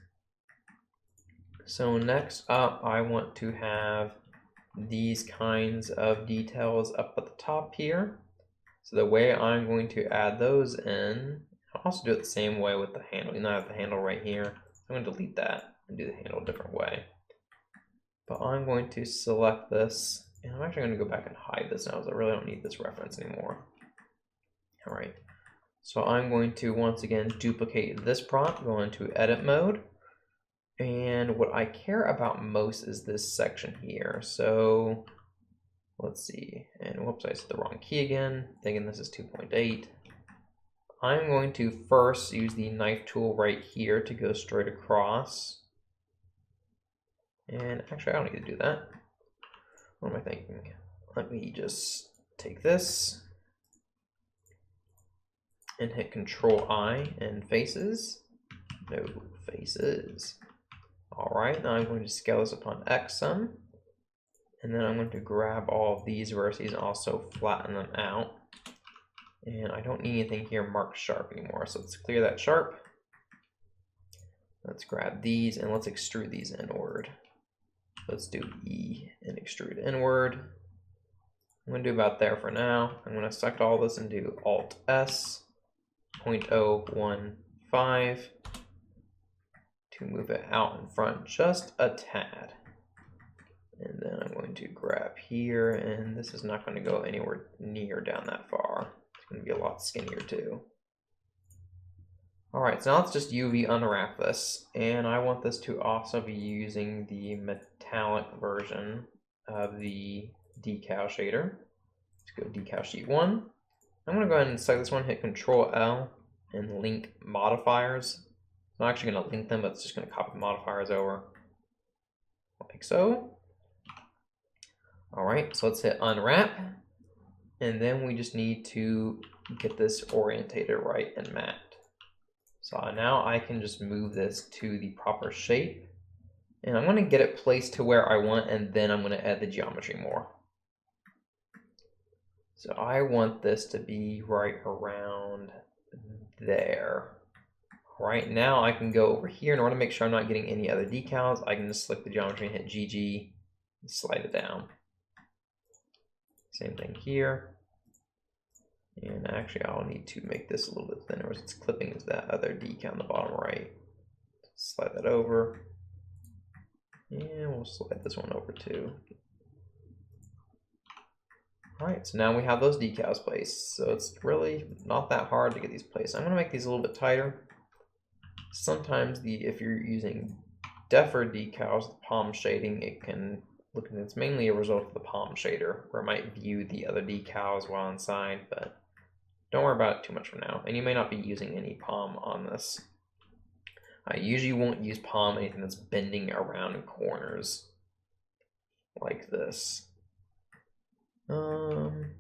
So next up, I want to have these kinds of details up at the top here. So the way I'm going to add those in, I'll also do it the same way with the handle. You know, I have the handle right here. I'm going to delete that and do the handle a different way. But I'm going to select this, and I'm actually going to go back and hide this now, because I really don't need this reference anymore. All right. So I'm going to once again duplicate this prompt, go into edit mode. And what I care about most is this section here. So let's see, and whoops, I set the wrong key again, thinking this is 2.8. I'm going to first use the knife tool right here to go straight across. And actually, I don't need to do that. What am I thinking? Let me just take this and hit Control-I and faces. No, faces. All right, now I'm going to scale this upon X some. And then I'm going to grab all of these vertices and also flatten them out. And I don't need anything here marked sharp anymore, so let's clear that sharp. Let's grab these and let's extrude these inward. Let's do E and extrude inward. I'm going to do about there for now. I'm going to select all this and do Alt-S, 0.015 to move it out in front just a tad. And then I'm going to grab here, and this is not going to go anywhere near down that far. It's going to be a lot skinnier too. All right, so now let's just UV unwrap this. And I want this to also be using the metallic version of the decal shader. Let's go decal sheet 1. I'm going to go ahead and select this one, hit Control-L, and link modifiers. I'm not actually going to link them, but it's just going to copy the modifiers over, like so. All right, so let's hit unwrap, and then we just need to get this orientated right and mapped. So now I can just move this to the proper shape, and I'm going to get it placed to where I want, and then I'm going to add the geometry more. So I want this to be right around there. All right, now I can go over here. In order to make sure I'm not getting any other decals, I can just select the geometry and hit GG and slide it down. Same thing here. And actually, I'll need to make this a little bit thinner as it's clipping into that other decal on the bottom right. Slide that over. And we'll slide this one over too. All right, so now we have those decals placed. So it's really not that hard to get these placed. I'm gonna make these a little bit tighter. Sometimes if you're using deferred decals, the palm shading, it's mainly a result of the palm shader, where it might view the other decals while inside, but don't worry about it too much for now. And you may not be using any palm on this. I usually won't use palm anything that's bending around corners like this. I'm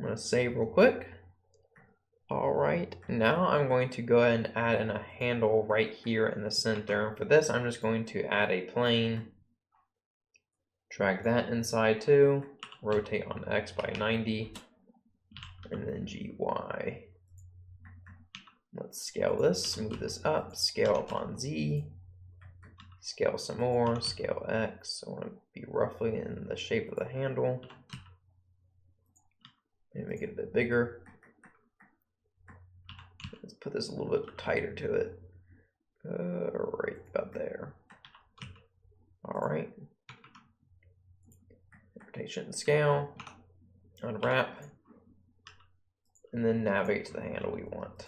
gonna save real quick. All right, now I'm going to go ahead and add in a handle right here in the center. For this, I'm just going to add a plane. Drag that inside too, rotate on X by 90, and then GY. Let's scale this, move this up, scale up on Z, scale some more, scale X. I want to be roughly in the shape of the handle. Maybe make it a bit bigger. Let's put this a little bit tighter to it. right about there. All right. Rotation and scale, unwrap, and then navigate to the handle we want.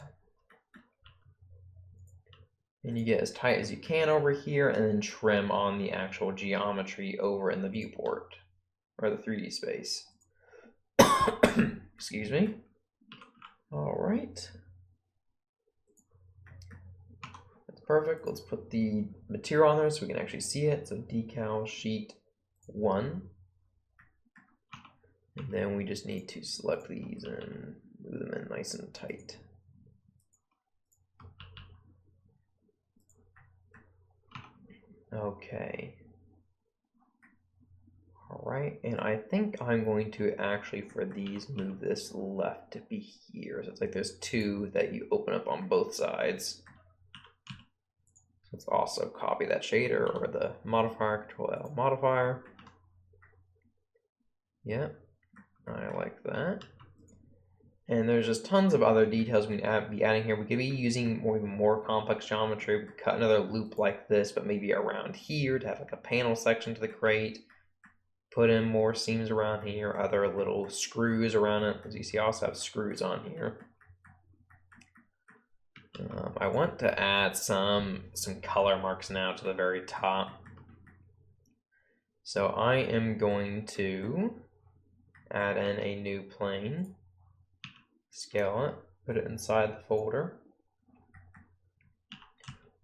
And you get as tight as you can over here, and then trim on the actual geometry over in the viewport, or the 3D space. Excuse me. All right. That's perfect. Let's put the material on there so we can actually see it. So decal sheet 1. And then we just need to select these and move them in nice and tight. Okay. All right, and I think I'm going to actually, for these, move this left to be here. So it's like there's 2 that you open up on both sides. So let's also copy that shader or the modifier, Control-L modifier. Yeah, I like that. And there's just tons of other details we can be adding here. We could be using even more complex geometry. We could cut another loop like this, but maybe around here to have like a panel section to the crate. Put in more seams around here, other little screws around it. As you see, I also have screws on here. I want to add some color marks now to the very top. So I am going to add in a new plane, scale it, put it inside the folder.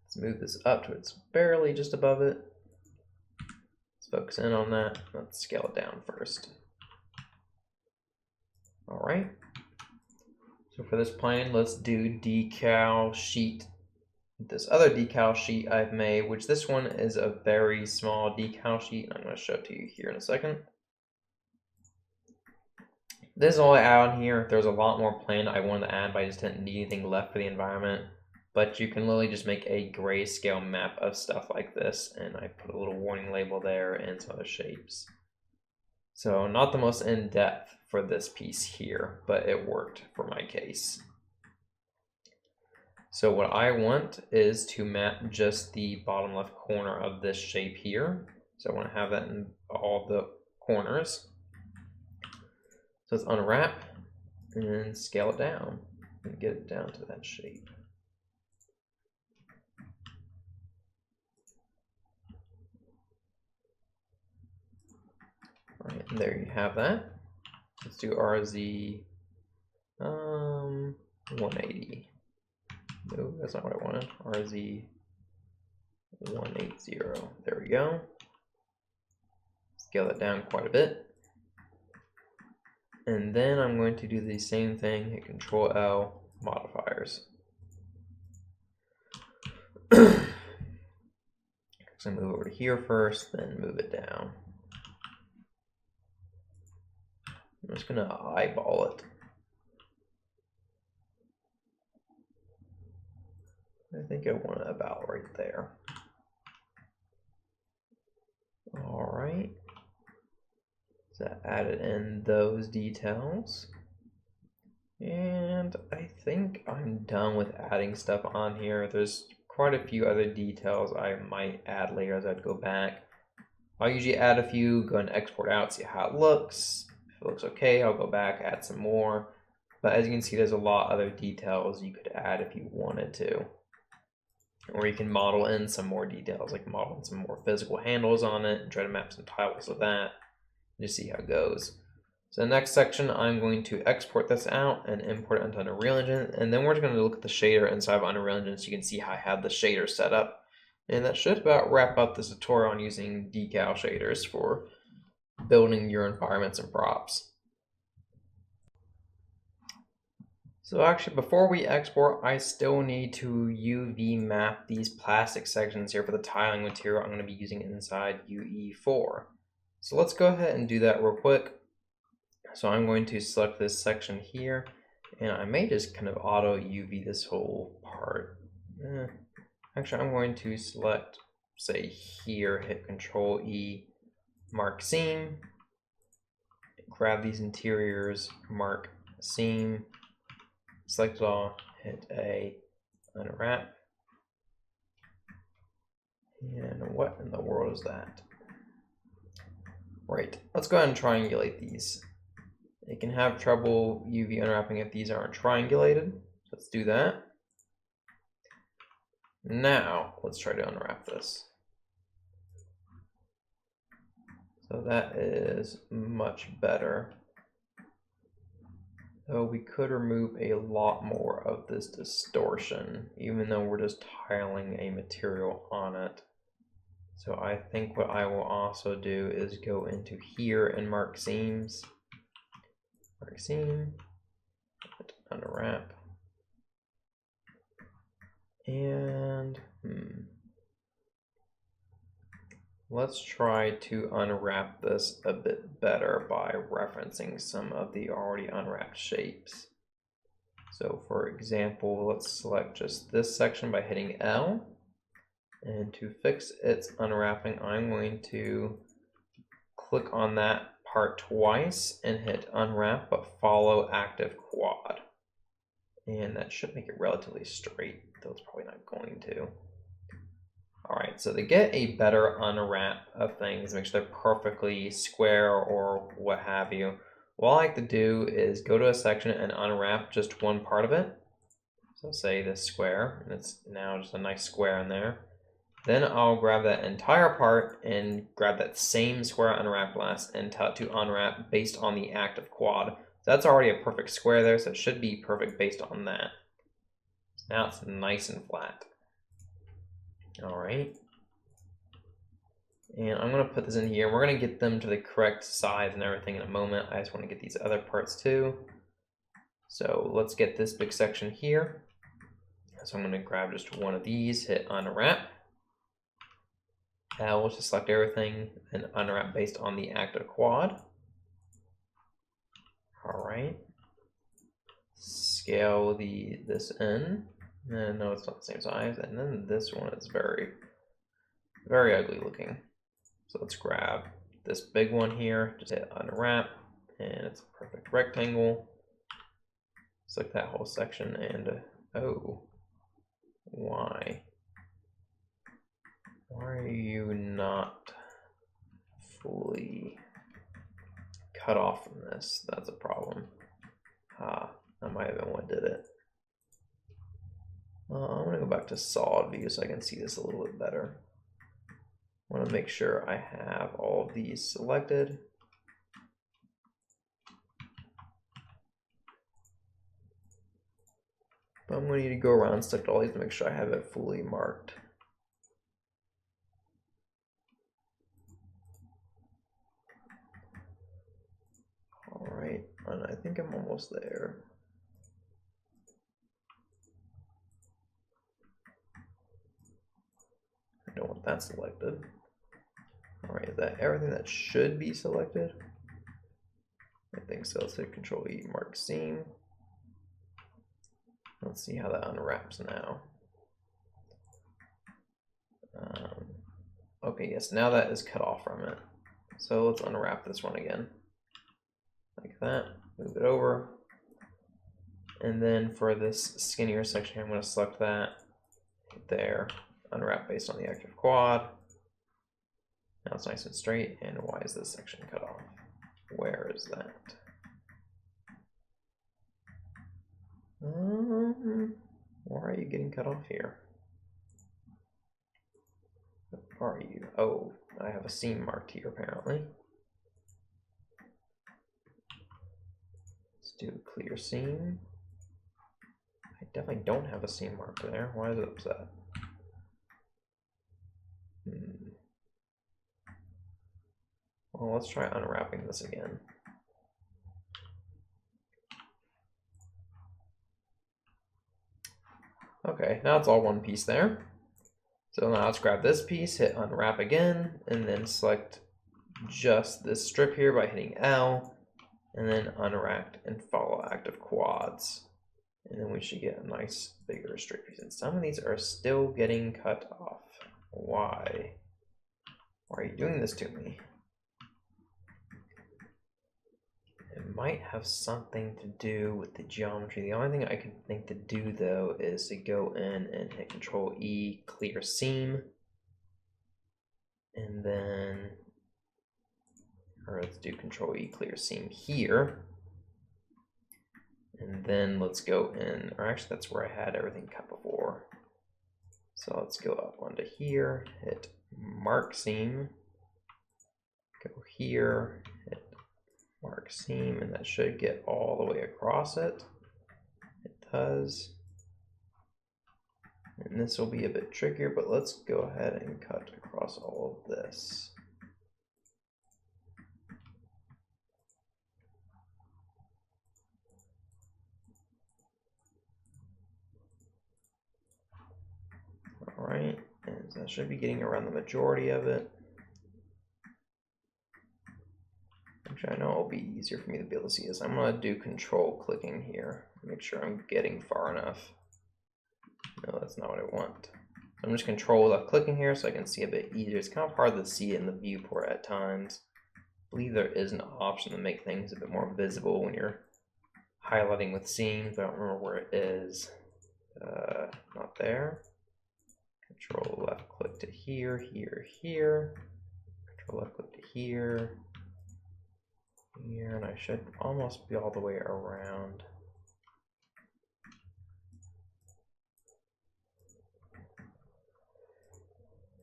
Let's move this up to it's barely just above it. Focus in on that. Let's scale it down first. All right. So for this plane, let's do decal sheet. This other decal sheet I've made, which this one is a very small decal sheet. I'm going to show it to you here in a second. This is all I add on here. There's a lot more plane I wanted to add, but I just didn't need anything left for the environment. But you can literally just make a grayscale map of stuff like this, and I put a little warning label there and some other shapes. So not the most in-depth for this piece here, but it worked for my case. So what I want is to map just the bottom left corner of this shape here. So I want to have that in all the corners. So let's unwrap and scale it down and get it down to that shape. All right, and there you have that. Let's do RZ 180. No, that's not what I wanted. RZ 180. There we go. Scale that down quite a bit. And then I'm going to do the same thing, hit Control-L modifiers. So move over to here first, then move it down. I'm just going to eyeball it. I think I want it about right there. All right. So I added in those details. And I think I'm done with adding stuff on here. There's quite a few other details I might add later as I'd go back. I'll usually add a few, go and export out, see how it looks. If it looks okay, I'll go back, add some more. But as you can see, there's a lot of other details you could add if you wanted to. Or you can model in some more details, like model in some more physical handles on it and try to map some tiles of that. Just see how it goes. So the next section, I'm going to export this out and import it into Unreal Engine. And then we're just going to look at the shader inside of Unreal Engine so you can see how I have the shader set up. And that should about wrap up this tutorial on using decal shaders for building your environments and props. So actually, before we export, I still need to UV map these plastic sections here for the tiling material I'm going to be using inside UE4. So let's go ahead and do that real quick. So I'm going to select this section here, and I may just kind of auto UV this whole part. Actually, I'm going to select, say here, hit Control E, mark seam, grab these interiors, mark seam, select it all, hit A, unwrap, And what in the world is that? Right, let's go ahead and triangulate these. It can have trouble UV unwrapping if these aren't triangulated. Let's do that. Now, let's try to unwrap this. So that is much better. Though we could remove a lot more of this distortion, even though we're just tiling a material on it. So I think what I will also do is go into here and mark seams. Mark seam, unwrap. And let's try to unwrap this a bit better by referencing some of the already unwrapped shapes. So for example, let's select just this section by hitting L. And to fix its unwrapping, I'm going to click on that part twice and hit unwrap, but follow active quad. And that should make it relatively straight, though it's probably not going to. All right, so to get a better unwrap of things, make sure they're perfectly square or what have you, what I like to do is go to a section and unwrap just one part of it. So say this square, and it's now just a nice square in there. Then I'll grab that entire part and grab that same square unwrap last and tell it to unwrap based on the active quad. So that's already a perfect square there, so it should be perfect based on that. So now it's nice and flat. All right. And I'm going to put this in here. We're going to get them to the correct size and everything in a moment. I just want to get these other parts too. So let's get this big section here. So I'm going to grab just one of these, hit unwrap. We'll just select everything and unwrap based on the active quad. All right. Scale this in. And no, it's not the same size. And then this one is very, very ugly looking. So let's grab this big one here, just hit unwrap, and it's a perfect rectangle. Select that whole section and oh, why? Why are you not fully cut off from this? That's a problem. That might have been what did it. I'm gonna go back to solid view so I can see this a little bit better. I want to make sure I have all of these selected. But I'm going to need to go around and select all these to make sure I have it fully marked. All right, and I think I'm almost there. I don't want that selected. All right, is that everything that should be selected? I think so. Let's hit Control E, mark seam. Let's see how that unwraps now. Okay, yes, now that is cut off from it. So let's unwrap this one again. Like that, move it over. And then for this skinnier section here, I'm going to select that, hit there, unwrap based on the active quad. Now it's nice and straight. And why is this section cut off? Where is that? Why are you getting cut off here? Where are you? Oh, I have a seam marked here apparently. Let's do clear seam. I definitely don't have a seam marked there. Why is it upset? Well, let's try unwrapping this again. Okay, now it's all one piece there. So now let's grab this piece, hit unwrap again, and then select just this strip here by hitting L, and then unwrap and follow active quads. And then we should get a nice bigger straight piece. And some of these are still getting cut off. Why? Why are you doing this to me? It might have something to do with the geometry. The only thing I can think to do though is to go in and hit Control E, clear seam. And then, or let's do Control E clear seam here. And then let's go in, or actually that's where I had everything cut before. So let's go up onto here, hit mark seam, go here, hit mark seam, and that should get all the way across it. It does. And this will be a bit trickier, but let's go ahead and cut across all of this. All right, and that should be getting around the majority of it. Actually, I know it'll be easier for me to be able to see this. I'm gonna do control clicking here, make sure I'm getting far enough. No, that's not what I want. So I'm just control left clicking here so I can see a bit easier. It's kind of hard to see it in the viewport at times. I believe there is an option to make things a bit more visible when you're highlighting with seams. I don't remember where it is. Not there. Control left click to here, here, here. Control left click to here, here, and I should almost be all the way around.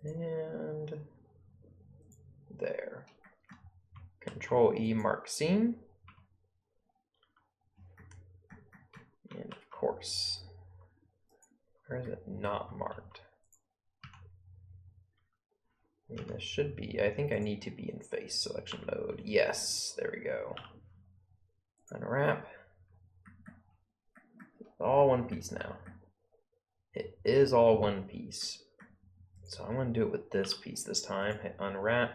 And there. Control E mark seam. And of course, where is it not marked? I mean, this should be, I think I need to be in face selection mode. Yes, there we go. Unwrap. It's all one piece now. It is all one piece. So I'm going to do it with this piece this time. Hit unwrap.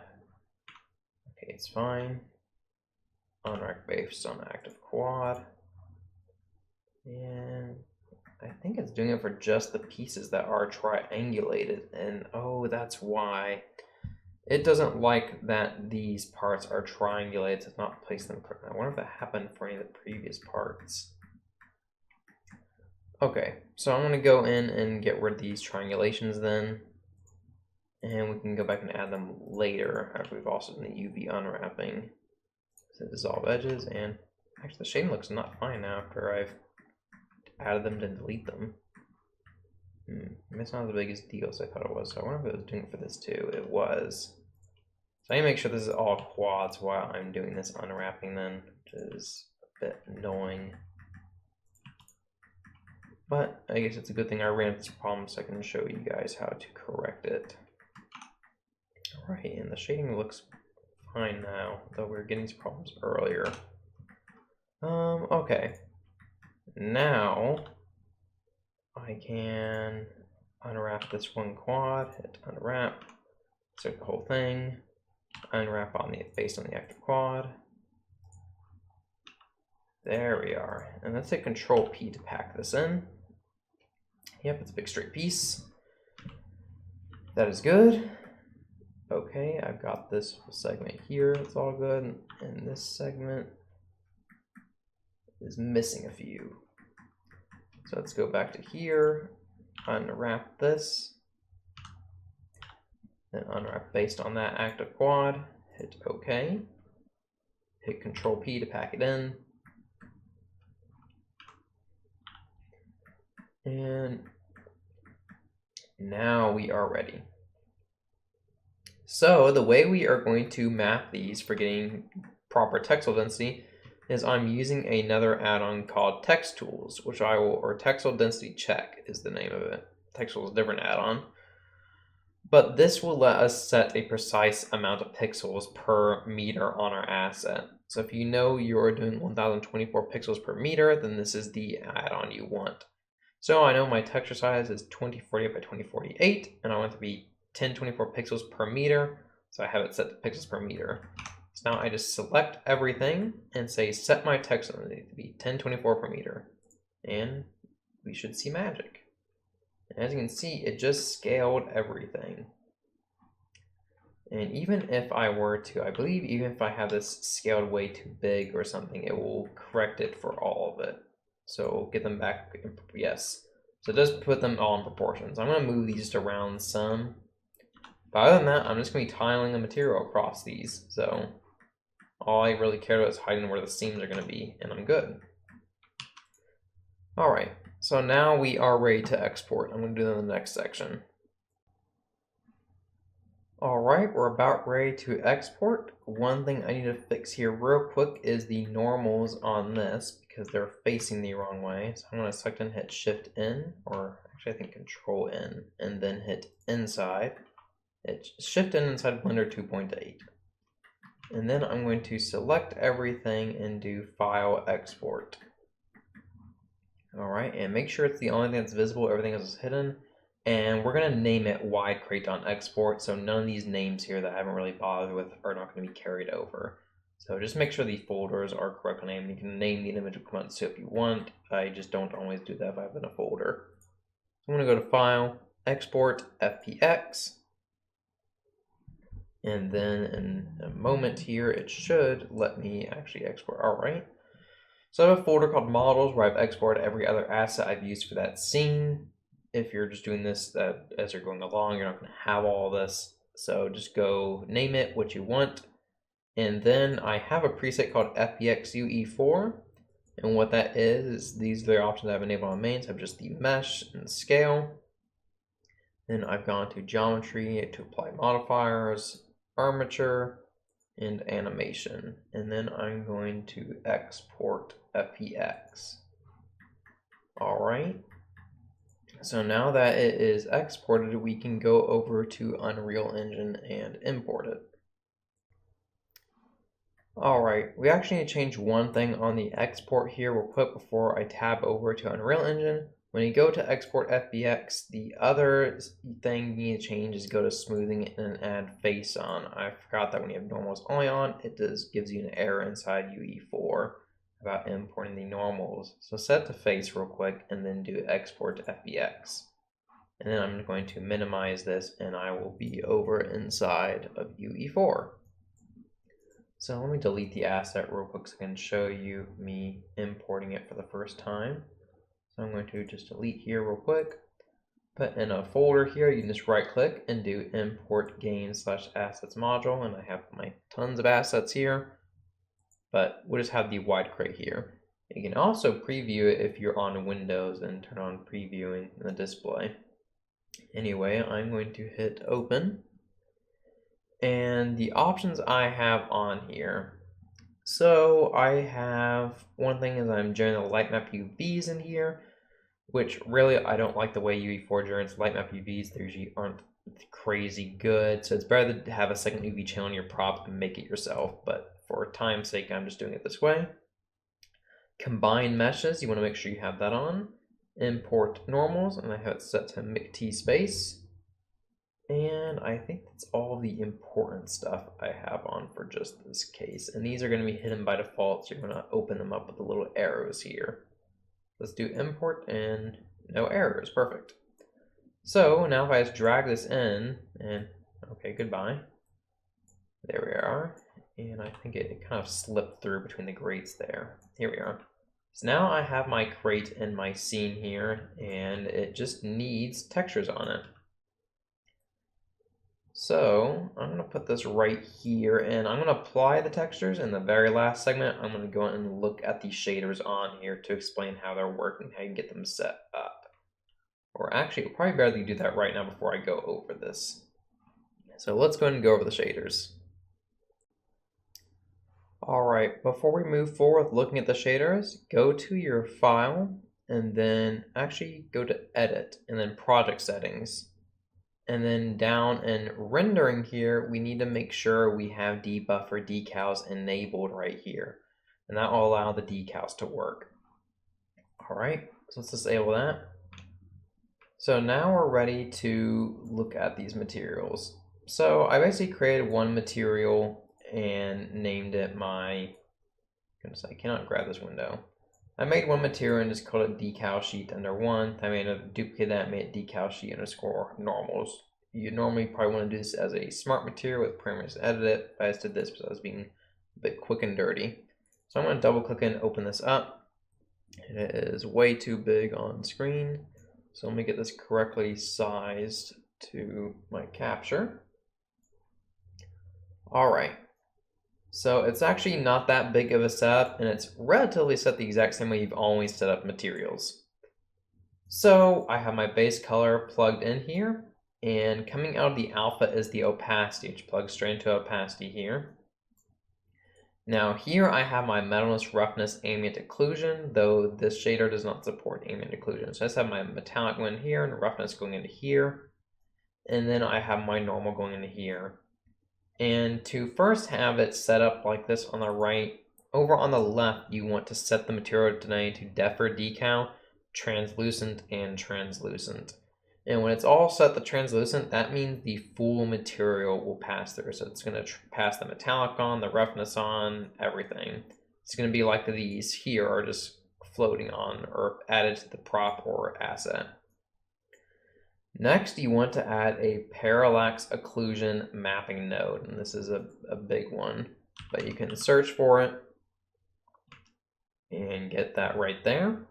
Okay, it's fine. Unwrap based on active quad. And I think it's doing it for just the pieces that are triangulated. And oh, that's why. It doesn't like that these parts are triangulated, so it's not placed them correctly. I wonder if that happened for any of the previous parts. Okay, so I'm going to go in and get rid of these triangulations then. And we can go back and add them later after we've also done the UV unwrapping. So dissolve edges, and actually the shading looks not fine now after I've added them to delete them. It's not as big as deal as I thought it was, so I wonder if it was doing it for this too. It was. So I need to make sure this is all quads while I'm doing this unwrapping then, which is a bit annoying. But I guess it's a good thing I ran into this problem so I can show you guys how to correct it. Alright, and the shading looks fine now, though we were getting these problems earlier. Okay. Now I can unwrap this one quad, hit unwrap, select the whole thing, unwrap on the based on the active quad. There we are. And let's hit Control P to pack this in. Yep, it's a big straight piece. That is good. Okay, I've got this segment here, it's all good, and this segment is missing a few. So let's go back to here, unwrap this, then unwrap based on that active quad, hit OK, hit Control P to pack it in, and now we are ready. So the way we are going to map these for getting proper textile density is I'm using another add-on called Text Tools, which I will, or Textile Density Check is the name of it. Textile is a different add-on. But this will let us set a precise amount of pixels per meter on our asset. So if you know you're doing 1024 pixels per meter, then this is the add-on you want. So I know my texture size is 2048 by 2048, and I want it to be 1024 pixels per meter, so I have it set to pixels per meter. So now I just select everything and say set my text to be 1024 per meter, and we should see magic. And as you can see, it just scaled everything. And even if I were to, I believe even if I have this scaled way too big or something, it will correct it for all of it. So get them back, yes. So just put them all in proportions. I'm going to move these around some. But other than that, I'm just going to be tiling the material across these. So all I really care about is hiding where the seams are going to be, and I'm good. All right, so now we are ready to export. I'm going to do that in the next section. All right, we're about ready to export. One thing I need to fix here real quick is the normals on this because they're facing the wrong way. So I'm going to select and hit Shift N, or actually I think Control N, and then hit Inside. Hit Shift N inside Blender 2.8. And then I'm going to select everything and do File Export. All right, and make sure it's the only thing that's visible, everything else is hidden. And we're going to name it wide crate.export, so none of these names here that I haven't really bothered with are not going to be carried over. So just make sure the folders are correctly named. You can name the individual commands too if you want. I just don't always do that if I have in a folder. I'm going to go to File, Export, FPX. And then in a moment here, it should let me actually export. All right. So I have a folder called Models where I've exported every other asset I've used for that scene. If you're just doing this as you're going along, you're not going to have all this. So just go name it what you want. And then I have a preset called FBX UE4. And what that is these are the options I have enabled on main. So I have just the mesh and scale. Then I've gone to geometry to apply modifiers, armature, and animation. And then I'm going to export FPX. All right. So now that it is exported, we can go over to Unreal Engine and import it. All right, we actually need to change one thing on the export here real quick before I tab over to Unreal Engine. When you go to export FBX, the other thing you need to change is go to smoothing and add face on. I forgot that when you have normals only on, it gives you an error inside UE4 about importing the normals. So set to face real quick and then do export to FBX. And then I'm going to minimize this and I will be over inside of UE4. So let me delete the asset real quick so I can show you me importing it for the first time. So I'm going to just delete here real quick. Put in a folder here, you can just right click and do import game/assets module, and I have my tons of assets here. But we'll just have the wide crate here. You can also preview it if you're on Windows and turn on previewing in the display. Anyway, I'm going to hit open. And the options I have on here. So I have, one thing is I'm generating the light map UVs in here, which really I don't like the way UE4 generates light map UVs. They usually aren't crazy good. So it's better to have a second UV channel in your prop and make it yourself. But for time's sake, I'm just doing it this way. Combine meshes, you want to make sure you have that on. Import normals, and I have it set to McT space. And I think that's all the important stuff I have on for just this case. And these are going to be hidden by default, so you're going to open them up with the little arrows here. Let's do import and no errors, perfect. So now if I just drag this in and okay, goodbye. There we are. And I think it kind of slipped through between the grates there. Here we are. So now I have my crate in my scene here, and it just needs textures on it. So I'm going to put this right here, and I'm going to apply the textures in the very last segment. I'm going to go and look at the shaders on here to explain how they're working, how you get them set up. Or actually, it'll probably better to do that right now before I go over this. So let's go ahead and go over the shaders. All right, before we move forward with looking at the shaders, go to your file and then actually go to edit and then project settings. And then down in rendering here, we need to make sure we have debuffer decals enabled right here. And that will allow the decals to work. All right, so let's disable that. So now we're ready to look at these materials. So I basically created one material and named it my, goodness, I cannot grab this window. I made one material and just called it decal sheet under one. I made a duplicate that, made it decal sheet underscore normals. You normally probably want to do this as a smart material with parameters to edit it, but I just did this because I was being a bit quick and dirty. So I'm going to double click and open this up. It is way too big on screen. So let me get this correctly sized to my capture. Alright, so it's actually not that big of a setup, and it's relatively set the exact same way you've always set up materials. So I have my base color plugged in here, and coming out of the alpha is the opacity, which plugs straight into opacity here. Now here I have my metalness, roughness, ambient occlusion, though this shader does not support ambient occlusion. So I just have my metallic going here and roughness going into here, and then I have my normal going into here. And to first have it set up like this on the right, over on the left, you want to set the material today to Deferred, Decal, Translucent, and Translucent. And when it's all set to translucent, that means the full material will pass through. So it's going to pass the metallic on, the roughness on, everything. It's going to be like these here are just floating on or added to the prop or asset. Next, you want to add a parallax occlusion mapping node, and this is a big one, but you can search for it and get that right there.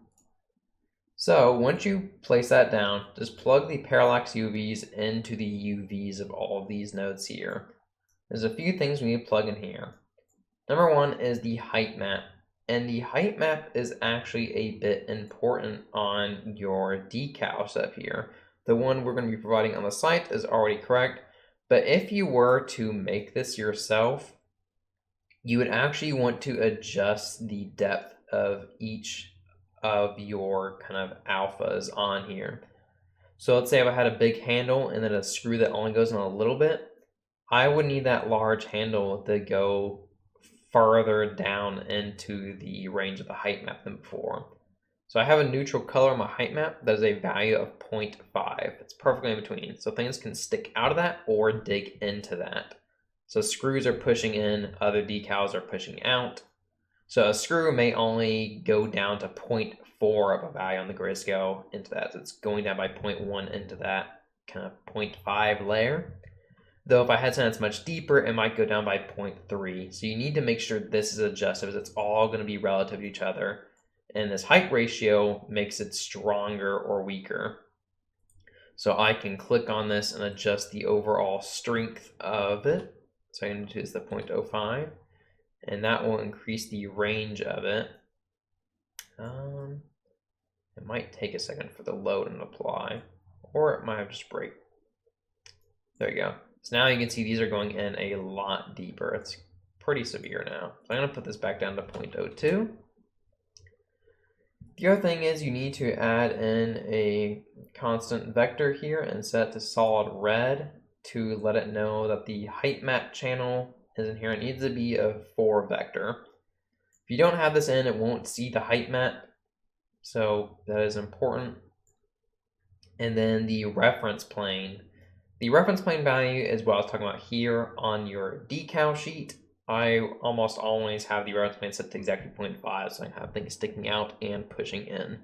So once you place that down, just plug the parallax UVs into the UVs of all of these nodes here. There's a few things we need to plug in here. Number one is the height map, and the height map is actually a bit important on your decal setup here. The one we're going to be providing on the site is already correct, but if you were to make this yourself, you would actually want to adjust the depth of each of your kind of alphas on here. So let's say if I had a big handle and then a screw that only goes in a little bit, I would need that large handle to go further down into the range of the height map than before. So I have a neutral color on my height map that is a value of 0.5. It's perfectly in between. So things can stick out of that or dig into that. So screws are pushing in, other decals are pushing out. So a screw may only go down to 0.4 of a value on the grid scale into that. So it's going down by 0.1 into that kind of 0.5 layer. Though if I had something that's much deeper, it might go down by 0.3. So you need to make sure this is adjusted because it's all going to be relative to each other. And this height ratio makes it stronger or weaker. So I can click on this and adjust the overall strength of it. So I'm going to choose the 0.05, and that will increase the range of it. It might take a second for the load and apply, or it might have just break. There you go. So now you can see these are going in a lot deeper. It's pretty severe now. So I'm going to put this back down to 0.02. The other thing is you need to add in a constant vector here and set it to solid red to let it know that the height map channel is in here. It needs to be a 4 vector. If you don't have this in, it won't see the height map, so that is important. And then the reference plane. The reference plane value is what I was talking about here on your decal sheet. I almost always have the reference plane set to exactly 0.5, so I have things sticking out and pushing in.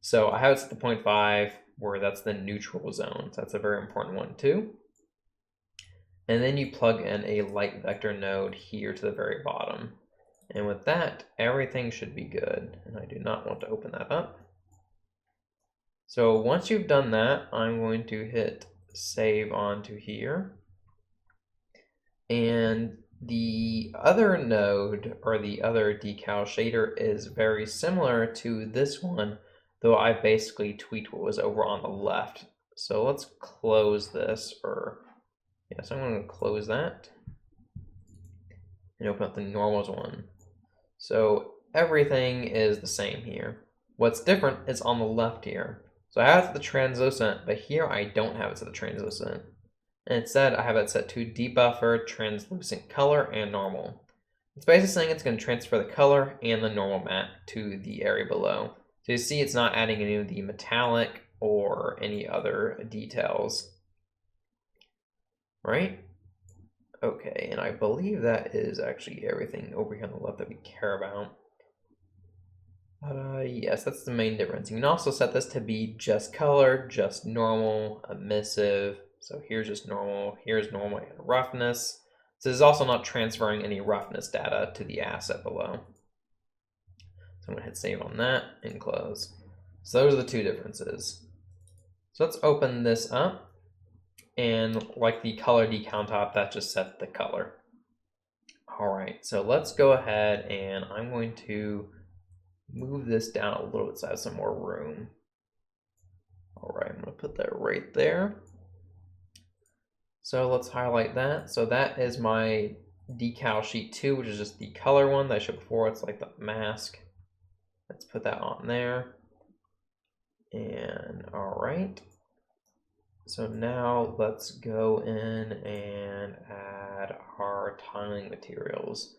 So I have it set to 0.5, where that's the neutral zone. So that's a very important one too. And then you plug in a light vector node here to the very bottom. And with that, everything should be good. And I do not want to open that up. So once you've done that, I'm going to hit save onto here. And the other node, or the other decal shader, is very similar to this one, though I basically tweaked what was over on the left. So let's close this, or yes, I'm going to close that and open up the normals one. So everything is the same here. What's different is on the left here. So I have it set to translucent, but here I don't have it set to translucent. And instead, I have it set to debuffer, translucent color, and normal. It's basically saying it's going to transfer the color and the normal map to the area below. So you see it's not adding any of the metallic or any other details. Right? Okay, and I believe that is actually everything over here on the left that we care about. Yes, that's the main difference. You can also set this to be just color, just normal, emissive. So here's just normal, here's normal and roughness. So this is also not transferring any roughness data to the asset below. So I'm gonna hit save on that and close. So those are the two differences. So let's open this up. And like the color decal on top, that just sets the color. All right, so let's go ahead and I'm going to move this down a little bit so I have some more room. All right, I'm gonna put that right there. So let's highlight that. So that is my decal sheet 2, which is just the color one that I showed before. It's like the mask. Let's put that on there. And all right. So now let's go in and add our tiling materials.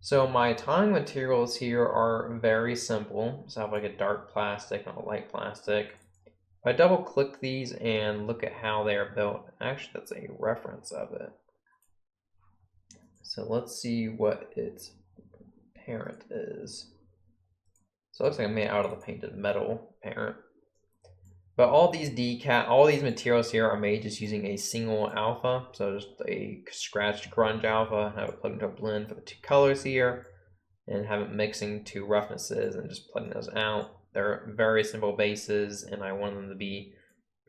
So my tiling materials here are very simple. So I have like a dark plastic and a light plastic. If I double click these and look at how they are built, actually that's a reference of it. So let's see what its parent is. So it looks like I made it out of the painted metal parent. But all these materials here are made just using a single alpha. So just a scratched grunge alpha, have it plugged into a blend for the 2 colors here, and have it mixing 2 roughnesses and just plugging those out. They're very simple bases, and I want them to be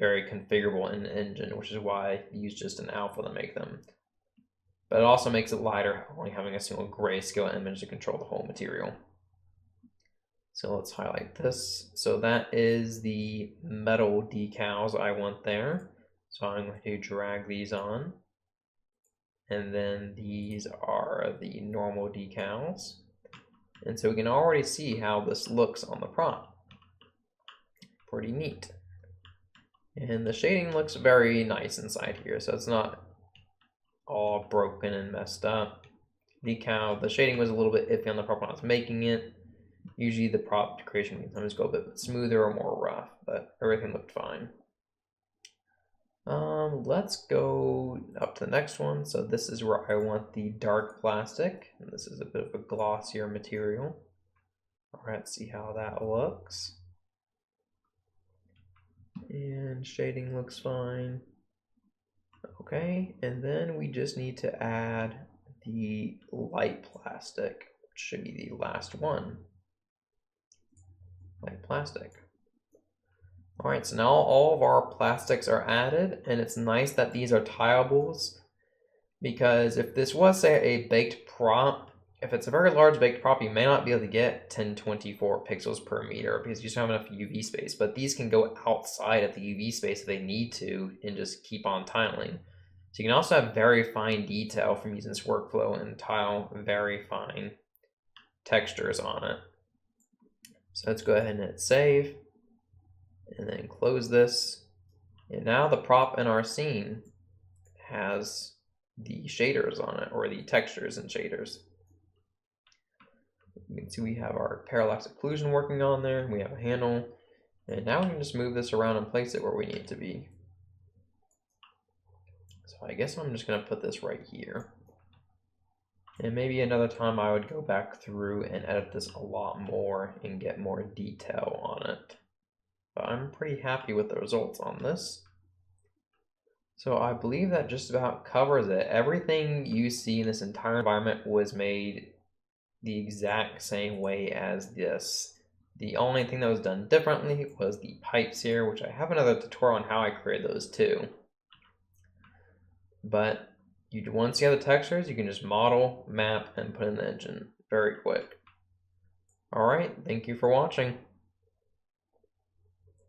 very configurable in the engine, which is why I use just an alpha to make them. But it also makes it lighter, only having a single grayscale image to control the whole material. So let's highlight this. So that is the metal decals I want there. So I'm going to drag these on. And then these are the normal decals. And so we can already see how this looks on the prop. Pretty neat. And the shading looks very nice inside here, so it's not all broken and messed up. The shading was a little bit iffy on the prop when I was making it. Usually the prop creation can sometimes go a bit smoother or more rough, but everything looked fine. Let's go up to the next one. So this is where I want the dark plastic, and this is a bit of a glossier material. All right, let's see how that looks. And shading looks fine. Okay, and then we just need to add the light plastic, which should be the last one. Light plastic. All right, so now all of our plastics are added, and it's nice that these are tileables, because if this was, say, a baked prop, if it's a very large baked prop, you may not be able to get 1024 pixels per meter because you just don't have enough UV space, but these can go outside of the UV space if they need to and just keep on tiling. So you can also have very fine detail from using this workflow and tile very fine textures on it. So let's go ahead and hit save and then close this. And now the prop in our scene has the shaders on it, or the textures and shaders. You can see we have our parallax occlusion working on there. We have a handle. And now we can just move this around and place it where we need it to be. So I guess I'm just going to put this right here. And maybe another time I would go back through and edit this a lot more and get more detail on it. But I'm pretty happy with the results on this. So I believe that just about covers it. Everything you see in this entire environment was made the exact same way as this. The only thing that was done differently was the pipes here, which I have another tutorial on how I created those too. But once you have the textures, you can just model, map, and put in the engine very quick. All right, thank you for watching.